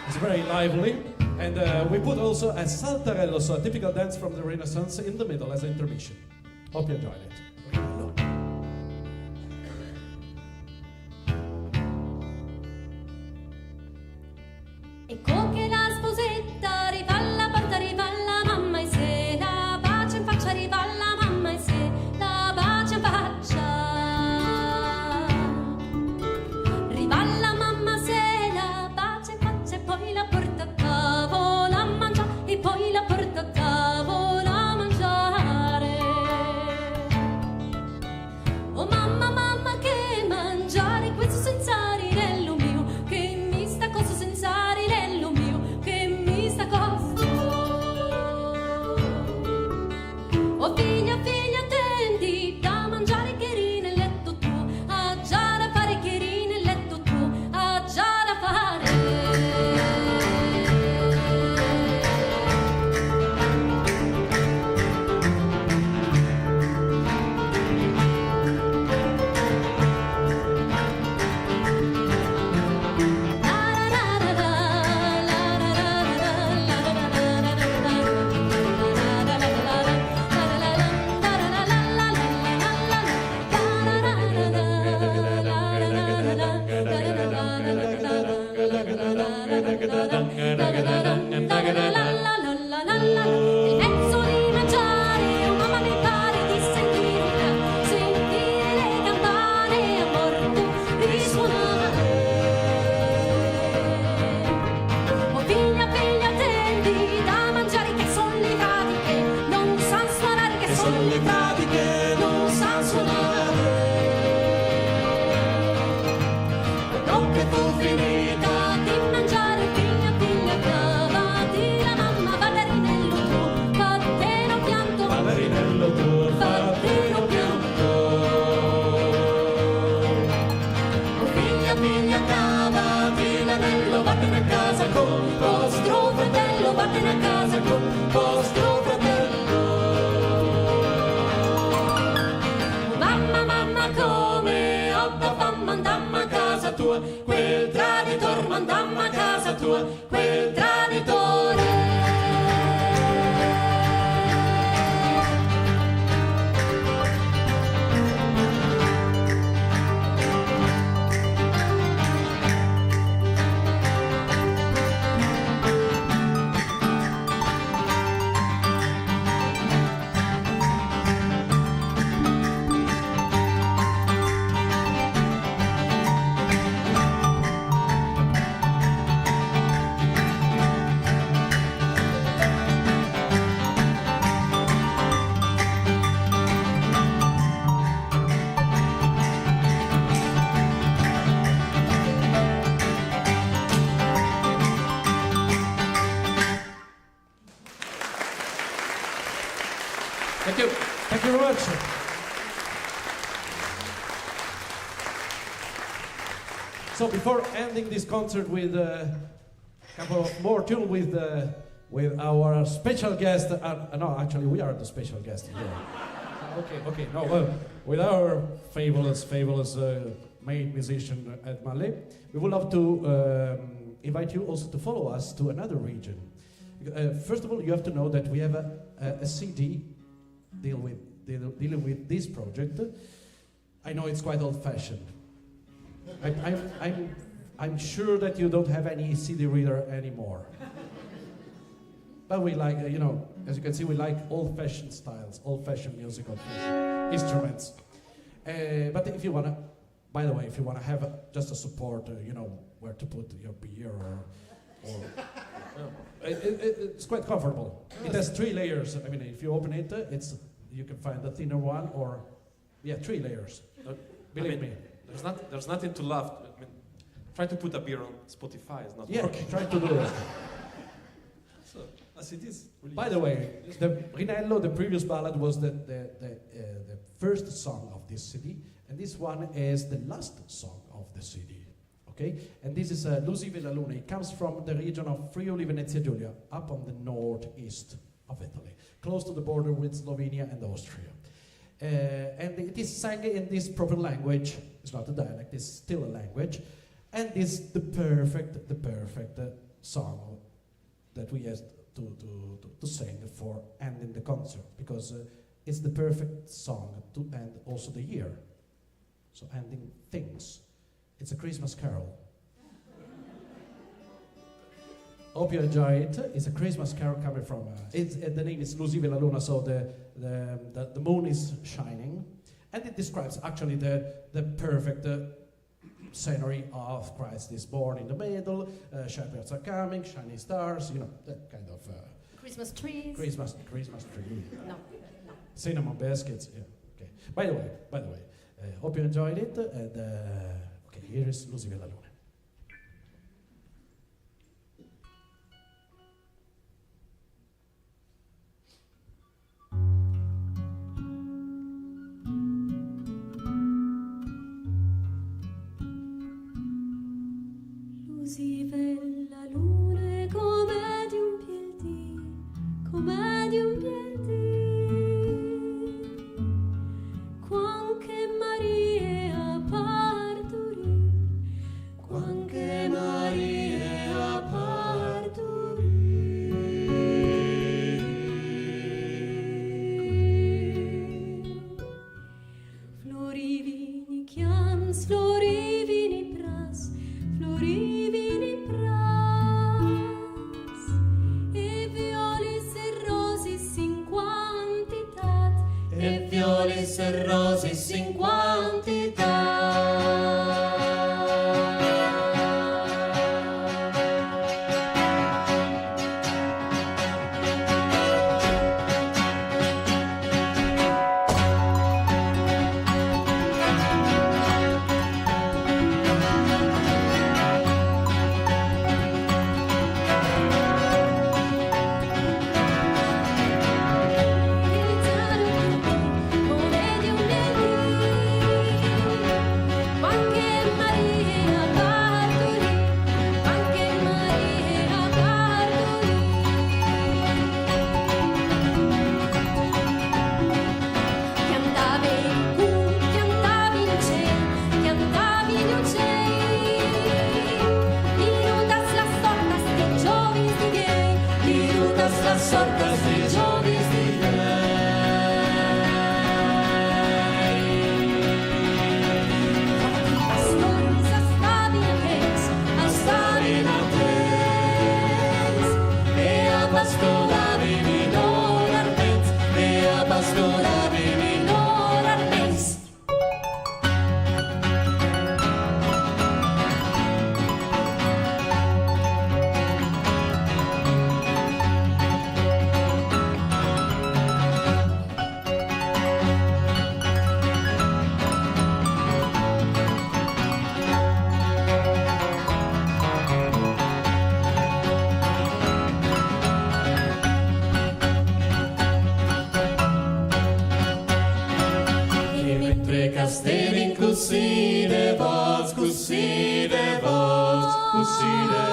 it's very lively. And we put also a saltarello, so a typical dance from the Renaissance, in the middle as an intermission. Hope you enjoyed it. Ecco che la sposetta arriva alla porta, arriva alla mamma, e se la bacia in faccia, arriva alla mamma, e se la bacia in faccia. Arriva alla mamma, se la bacia in faccia, e poi la porta a tavola a mangiare, e poi la porta a tavola a mangiare. Oh mamma, mamma, che mangiare questo senza rinello mio, che mi sta cosa senza rinello mio, che mi sta cosa. Oh figlia, figlia, attendi da mangiare che nel letto tuo, ha già da fare che nel letto tuo, ha già da fare. Il pezzo di mangiare, oh mamma mi pare di sentire le campane a morto risuonare. Oh figlia, figlia, attendi da mangiare che son le pratiche, non san suonare, che son le pratiche, non san suonare. Dopo che fu finita di mangiare, figlia, figlia, cavati la mamma, balerinello tu, fatteno pianto, balerinello tu, fatteno pianto. Oh figlia, figlia, cavati l'anello, vattene a casa con vostro fratello, vattene a casa con vostro fratello. Oh mamma, mamma, come ho da fam, mandammo a casa tua, quel traditor, mandammo a casa tua, quel traditore. you very much. So before ending this concert with a couple of more tunes with our special guest, no, actually we are the special guest here. Okay, no, with our fabulous main musician at Malé, we would love to invite you also to follow us to another region. First of all, you have to know that we have a CD dealing with this project. I know it's quite old-fashioned. I'm sure that you don't have any CD reader anymore. But we like, as you can see, we like old-fashioned styles, old-fashioned musical instruments. But if you wanna, by the way, if you wanna have just a support, where to put your beer or it's quite comfortable. It has 3 layers. I mean, if you open it, you can find the thinner one, or 3 layers. Believe me. There's nothing to laugh. I mean, try to put a beer on Spotify is not working. Try to do it. So, as it is. Really By the way, Rinello, the previous ballad, was the first song of this CD, and this one is the last song of the CD. Okay, and this is Lusi la Luna. It comes from the region of Friuli Venezia Giulia, up on the northeast of Italy, close to the border with Slovenia and Austria. And it is sang in this proper language. It's not a dialect, it's still a language. And it's the perfect song that we have to sing for ending the concert, because it's the perfect song to end also the year. So ending things. It's a Christmas carol. Hope you enjoy it. It's a Christmas carol coming from. The name is Lusi la Luna, so the moon is shining, and it describes actually the perfect scenery of Christ is born in the middle. Shepherds are coming, shining stars. That kind of Christmas trees. Christmas tree. No. Cinnamon biscuits. Yeah. Okay. By the way, hope you enjoyed it. And okay, here is Lusi la Luna. Si vede la luna come di un piedi, come di un piedi. Quanche Maria parturì, quanche Maria parturì. Florivini chiams, florivini pras, florivini pras, e violis e rosis in quantitat, e violis e rosis in quantitat.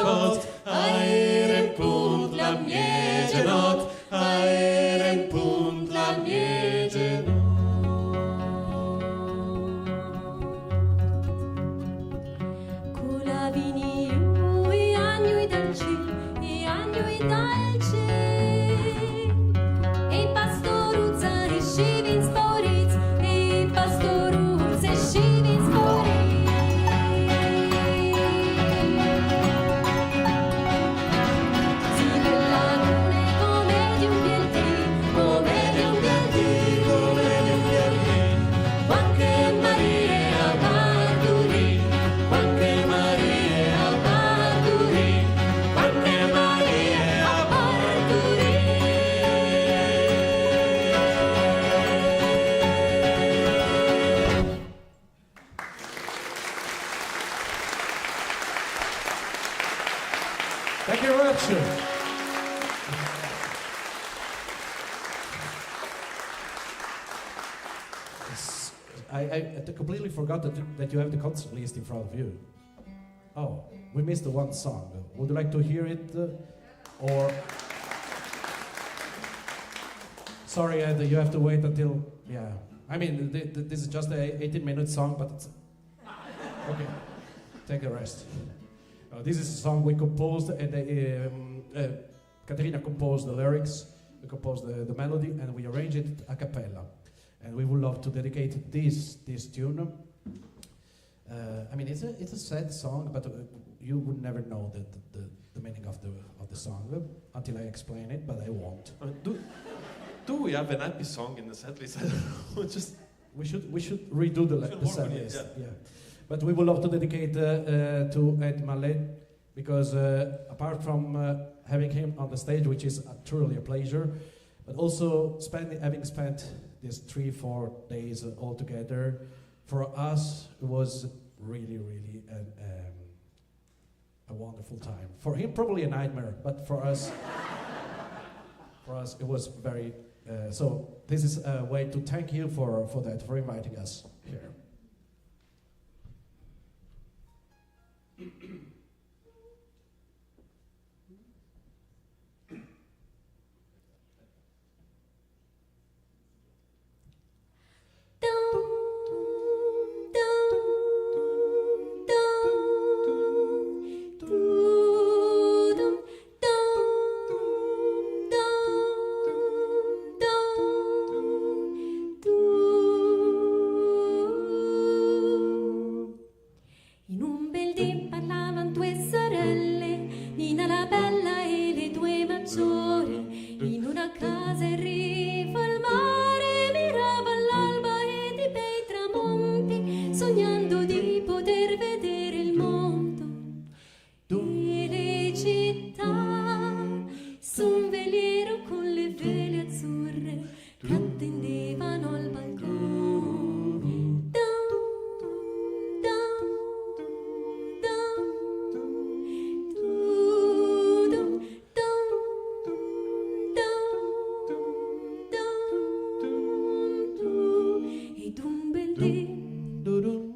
vot, aerem punt la miegenot, aerem punt la miegenot. Cula viniu i agnui dal ciel, i agnui dal ciel. E i pastoruzza e scivin sporiz, e i pastoruzza e scivin sporiz. Thank you very much. I completely forgot that you have the concert list in front of you. Oh, we missed the one song. Would you like to hear it? Or... Sorry, Ed, you have to wait until... Yeah. I mean, this is just an 18-minute song, but it's... Okay, take a rest. This is a song we composed, and Caterina composed the lyrics, we composed the melody, and we arranged it a cappella. And we would love to dedicate this tune. I mean, it's a sad song, but you would never know the meaning of the song until I explain it, but I won't. Do we have an happy song in the set list? Just we should redo the set list. Yeah. But we would love to dedicate to Ed Mallet, because apart from having him on the stage, which is truly a pleasure, but also having spent these 3-4 days all together, for us it was really a wonderful time. For him, probably a nightmare, but for us, it was very. So this is a way to thank you for that, for inviting us here. In un bel dì parlavan due sorelle, Nina la bella e le due maggiori, in una casa in riva al mare, mirava all'alba e di bei tramonti, sognando di poter vedere il mondo. E le città, su un veliero con le vele azzurre, che attendevano al balcone.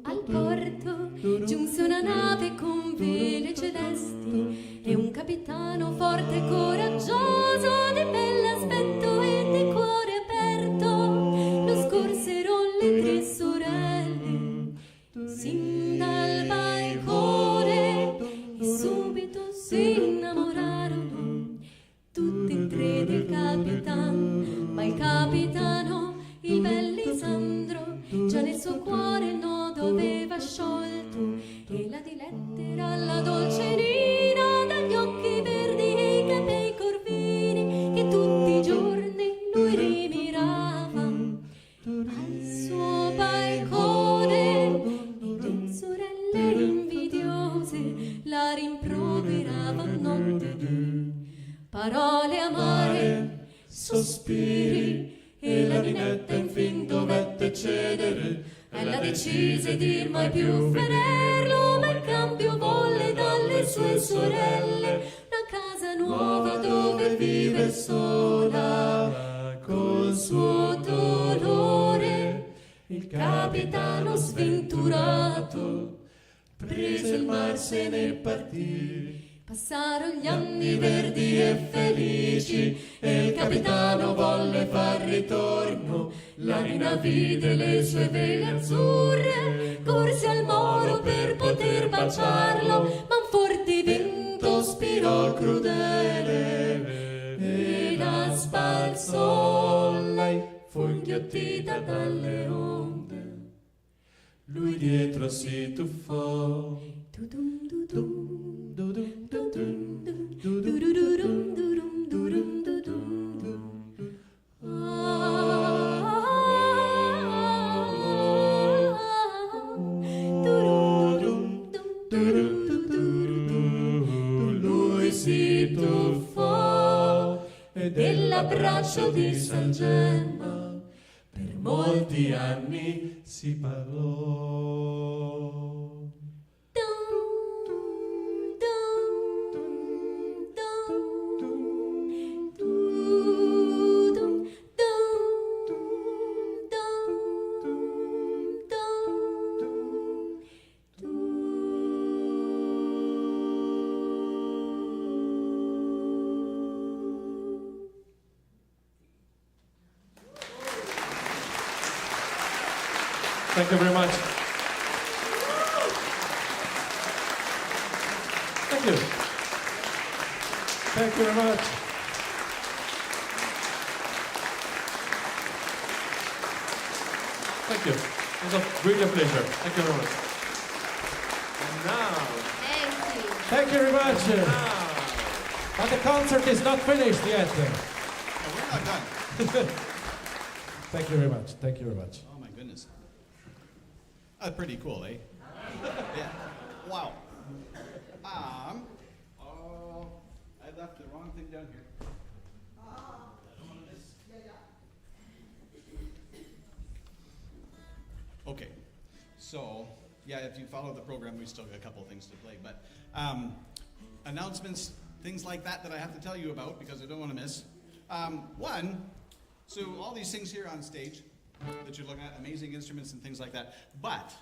Al porto giunse una nave con vele celesti e un capitano forte e coraggioso, di bell'aspetto e di cuore aperto, lo scorsero le tre sorelle sin dal balcone e subito si innamorarono tutte e tre del capitano, ma il capitano, il bel Lisandro, già nel suo cuore il nodo aveva sciolto, e la dilettera la dolce Nina, dagli occhi verdi e i capelli corvini, che tutti i giorni lui rimirava al suo balcone, e le sorelle invidiose la rimproveravano notte di parole amare, sospiri. E la ninetta infin dovette cedere, ella decise di mai più vederlo, ma in cambio volle dalle sue sorelle una casa nuova dove vive sola col suo dolore. Il capitano sventurato prese il mar, se ne partì. Passarono gli anni verdi e felici e il capitano volle far ritorno. La Nina vide le sue vele azzurre, corse al molo per poter baciarlo, ma un forte vento spirò crudele e la sbalzò. Lei fu inghiottita dalle onde, lui dietro si tuffò. Lui si tuffò e dell'abbraccio di Salgemma per molti anni si parlò. Thank you very much. Thank you. Thank you very much. Thank you. It was a really a pleasure. Thank you very much. And now, Thank you. Thank you very much. now, But the concert is not finished yet. No, we're not done. Thank you very much. Thank you very much. Oh my goodness. That's pretty cool, eh? Yeah. Wow. Oh, I left the wrong thing down here. Okay. So, yeah, if you follow the program, we still got a couple things to play, but announcements, things like that I have to tell you about because I don't want to miss. One, so all these things here on stage that you're looking at, amazing instruments and things like that, but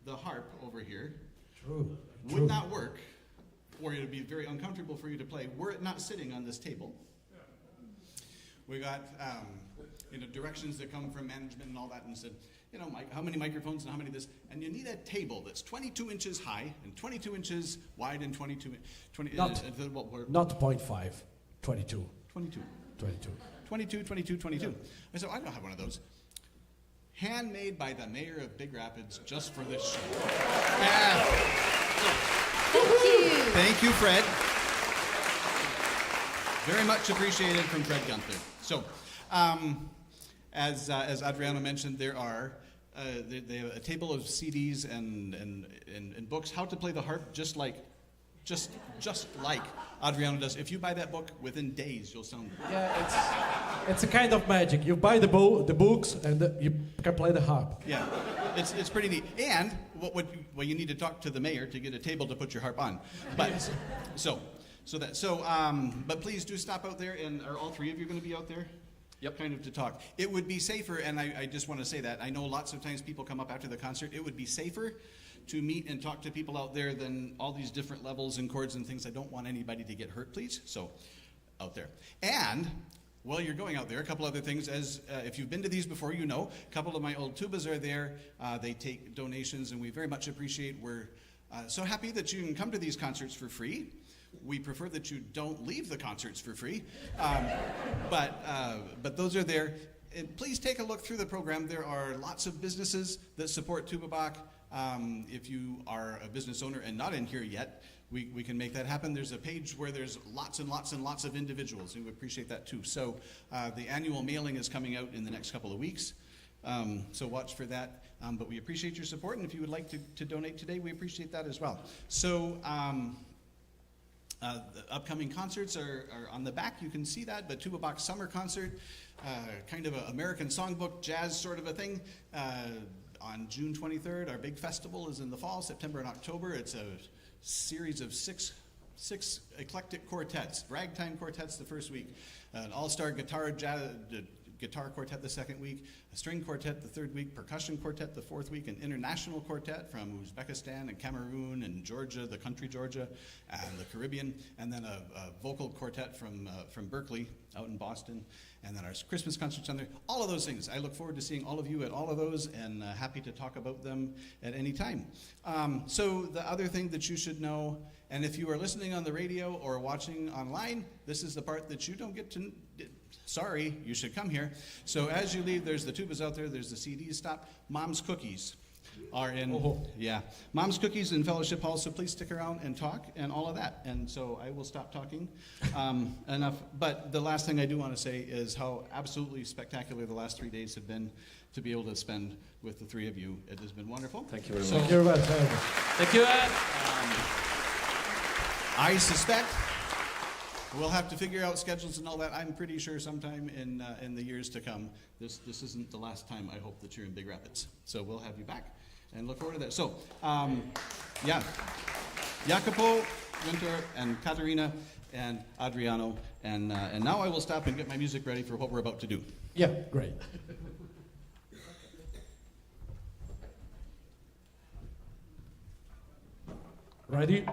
the harp over here True. would not work, or it would be very uncomfortable for you to play were it not sitting on this table. We got directions that come from management and all that, and said, how many microphones and how many this, and you need a table that's 22 inches high and 22 inches wide and 22. Not 0.5, 22. 22. 22. 22, 22, 22. I said, I don't have one of those. Handmade by the mayor of Big Rapids just for this show. Yeah. Thank you. Thank you, Fred. Very much appreciated from Fred Gunther. So, as Adriano mentioned, there are they have a table of CDs and books, how to play the harp just like Adriano does. If you buy that book, within days you'll sound good. Yeah, it's a kind of magic. You buy the books and you can play the harp. Yeah, it's pretty neat. And what you need to talk to the mayor to get a table to put your harp on. But but please do stop out there. And are all three of you going to be out there? Yep. Kind of to talk. It would be safer, and I just want to say that. I know lots of times people come up after the concert. It would be safer to meet and talk to people out there than all these different levels and chords and things. I don't want anybody to get hurt, please. So, out there. And while you're going out there, a couple other things. As if you've been to these before, you know, a couple of my old tubas are there. They take donations, and we very much appreciate. We're so happy that you can come to these concerts for free. We prefer that you don't leave the concerts for free, but those are there. And please take a look through the program. There are lots of businesses that support Tuba Bach. If you are a business owner and not in here yet, we can make that happen. There's a page where there's lots and lots and lots of individuals, and we appreciate that too. So the annual mailing is coming out in the next couple of weeks, so watch for that. But we appreciate your support, and if you would like to donate today, we appreciate that as well. So the upcoming concerts are on the back. You can see that. The Tuba Bach Summer Concert, kind of an American songbook, jazz sort of a thing. On June 23rd, our big festival is in the fall, September and October. It's a series of six eclectic quartets, ragtime quartets the first week, an all-star guitar guitar quartet the second week, a string quartet the third week, percussion quartet the fourth week, an international quartet from Uzbekistan and Cameroon and Georgia, the country Georgia, and the Caribbean, and then a vocal quartet from Berkeley out in Boston, and then our Christmas concerts on there. All of those things. I look forward to seeing all of you at all of those, and happy to talk about them at any time. So the other thing that you should know, and if you are listening on the radio or watching online, this is the part that you don't get to. Sorry, you should come here. So as you leave, there's the tubas out there, there's the CDs. Stop. Mom's cookies are in, yeah. Mom's cookies in Fellowship Hall, so please stick around and talk and all of that. And so I will stop talking enough. But the last thing I do want to say is how absolutely spectacular the last 3 days have been to be able to spend with the three of you. It has been wonderful. Thank you very much. Thank you very much. Thank you, Ed. I suspect we'll have to figure out schedules and all that. I'm pretty sure sometime in the years to come. This isn't the last time, I hope, that you're in Big Rapids. So we'll have you back and look forward to that. So, yeah, Jacopo, Winter, and Katerina, and Adriano. And now I will stop and get my music ready for what we're about to do. Yeah, great. Ready?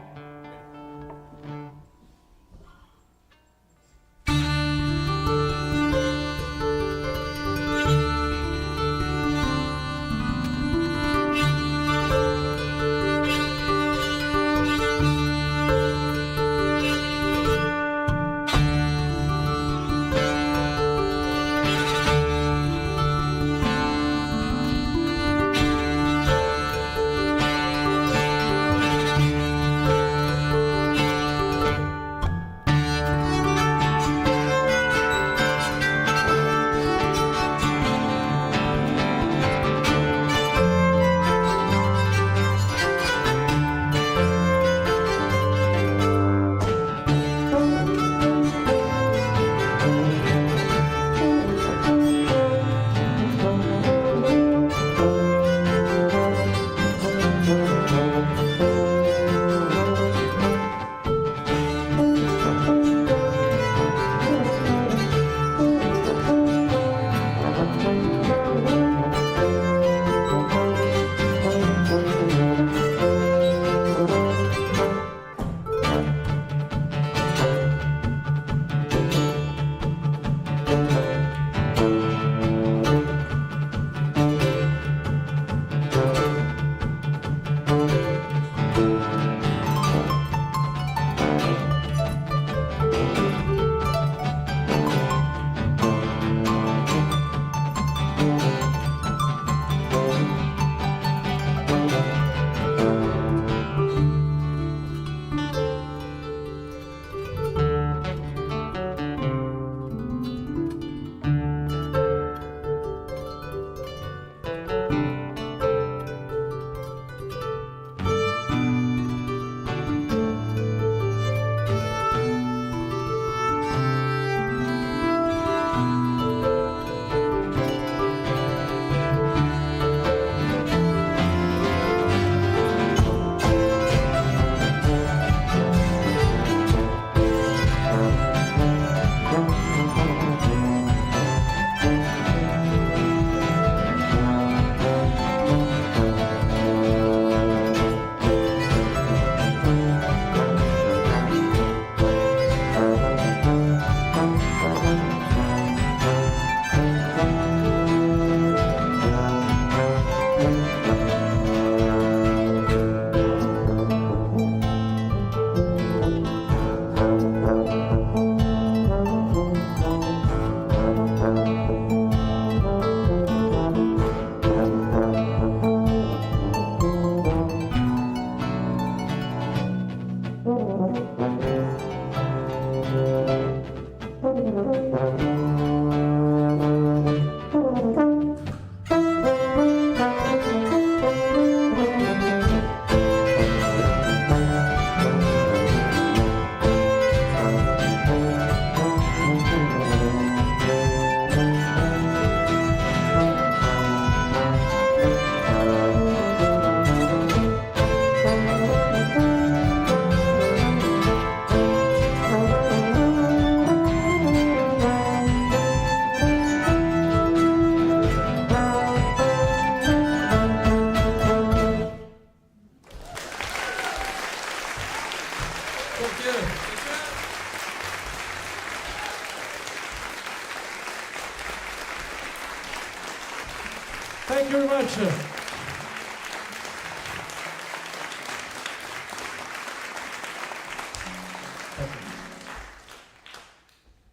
Thank you very much.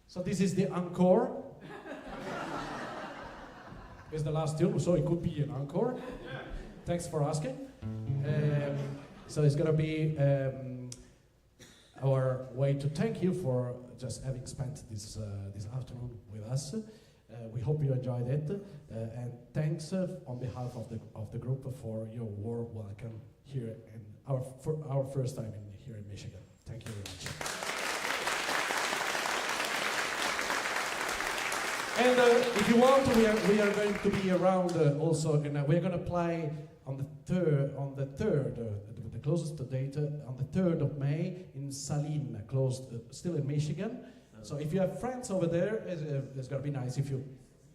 So this is the Encore. It's the last tune, so it could be an encore. Thanks for asking. So it's gonna be our way to thank you for just having spent this afternoon with us. We hope you enjoyed it, and thanks on behalf of the group for your warm welcome here for our first time here in Michigan. Thank you very much. And if you want, we are going to be around also, and we're going to play on the third, the closest date, on the 3rd of May in Saline, still in Michigan. So if you have friends over there, it's going to be nice if you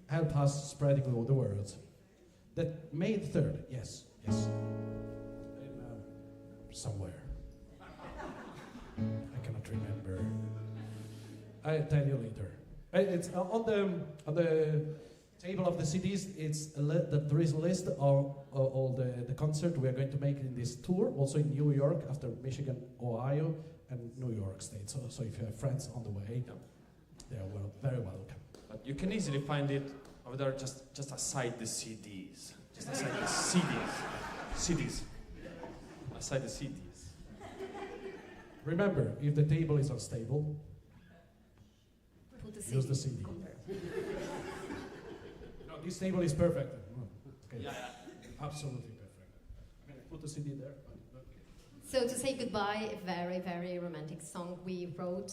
help us spreading the word. That May the 3rd, yes. Somewhere. I cannot remember. I'll tell you later. It's on the table of the CDs. There is a list of all the concerts we are going to make in this tour. Also in New York, after Michigan, Ohio, and New York State. So if you have friends on the way, they are very welcome. But you can easily find it over there, just aside the CDs. Just aside the CDs. CDs. Aside the CDs. Remember, if the table is unstable, use the CD. No, this table is perfect. Okay. Yeah. Absolutely perfect. I'm going to put the CD there. So to say goodbye, a very, very romantic song we wrote.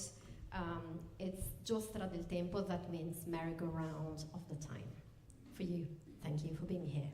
It's Giostra del Tempo, that means merry-go-round of the time. For you, thank you for being here.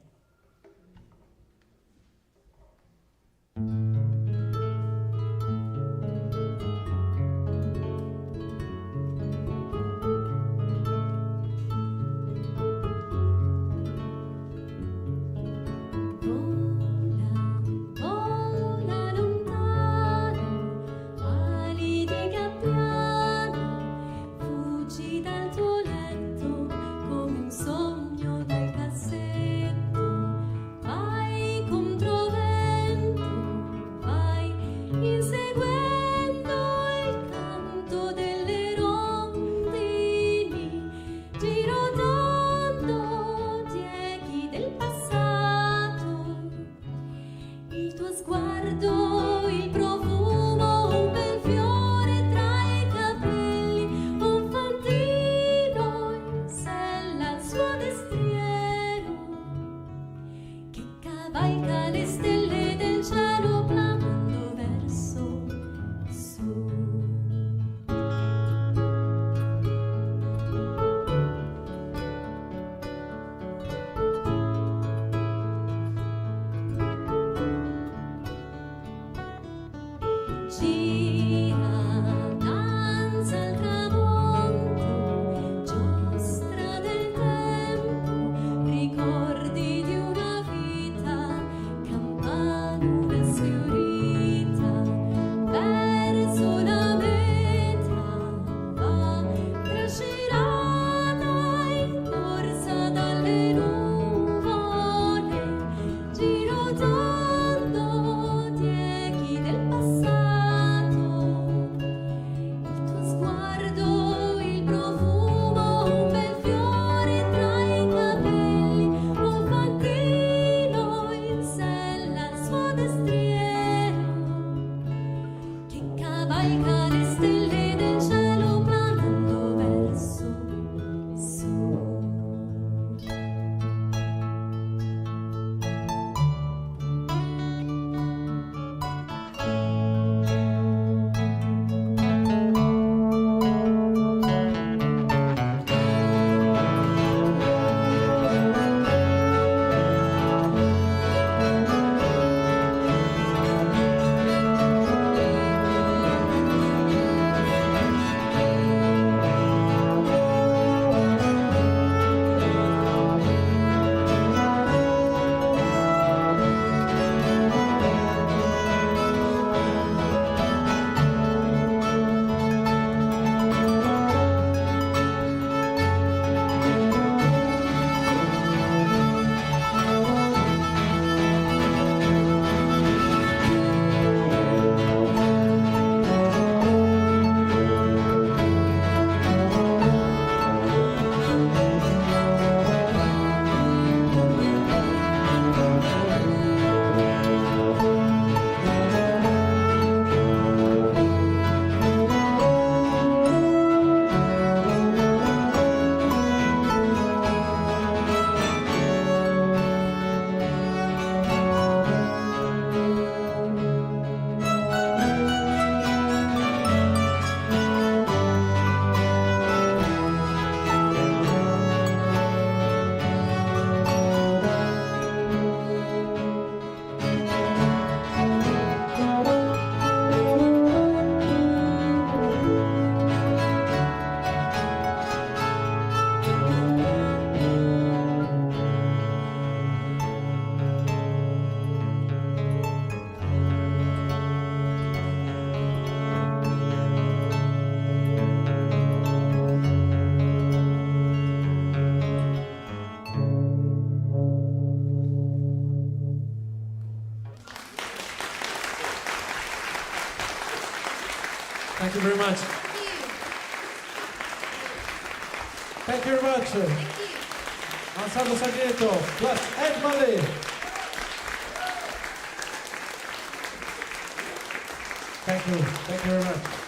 Del passato Thank you very much. Thank you very much. Ensemble Sangineto plus Emilia. Thank you very much.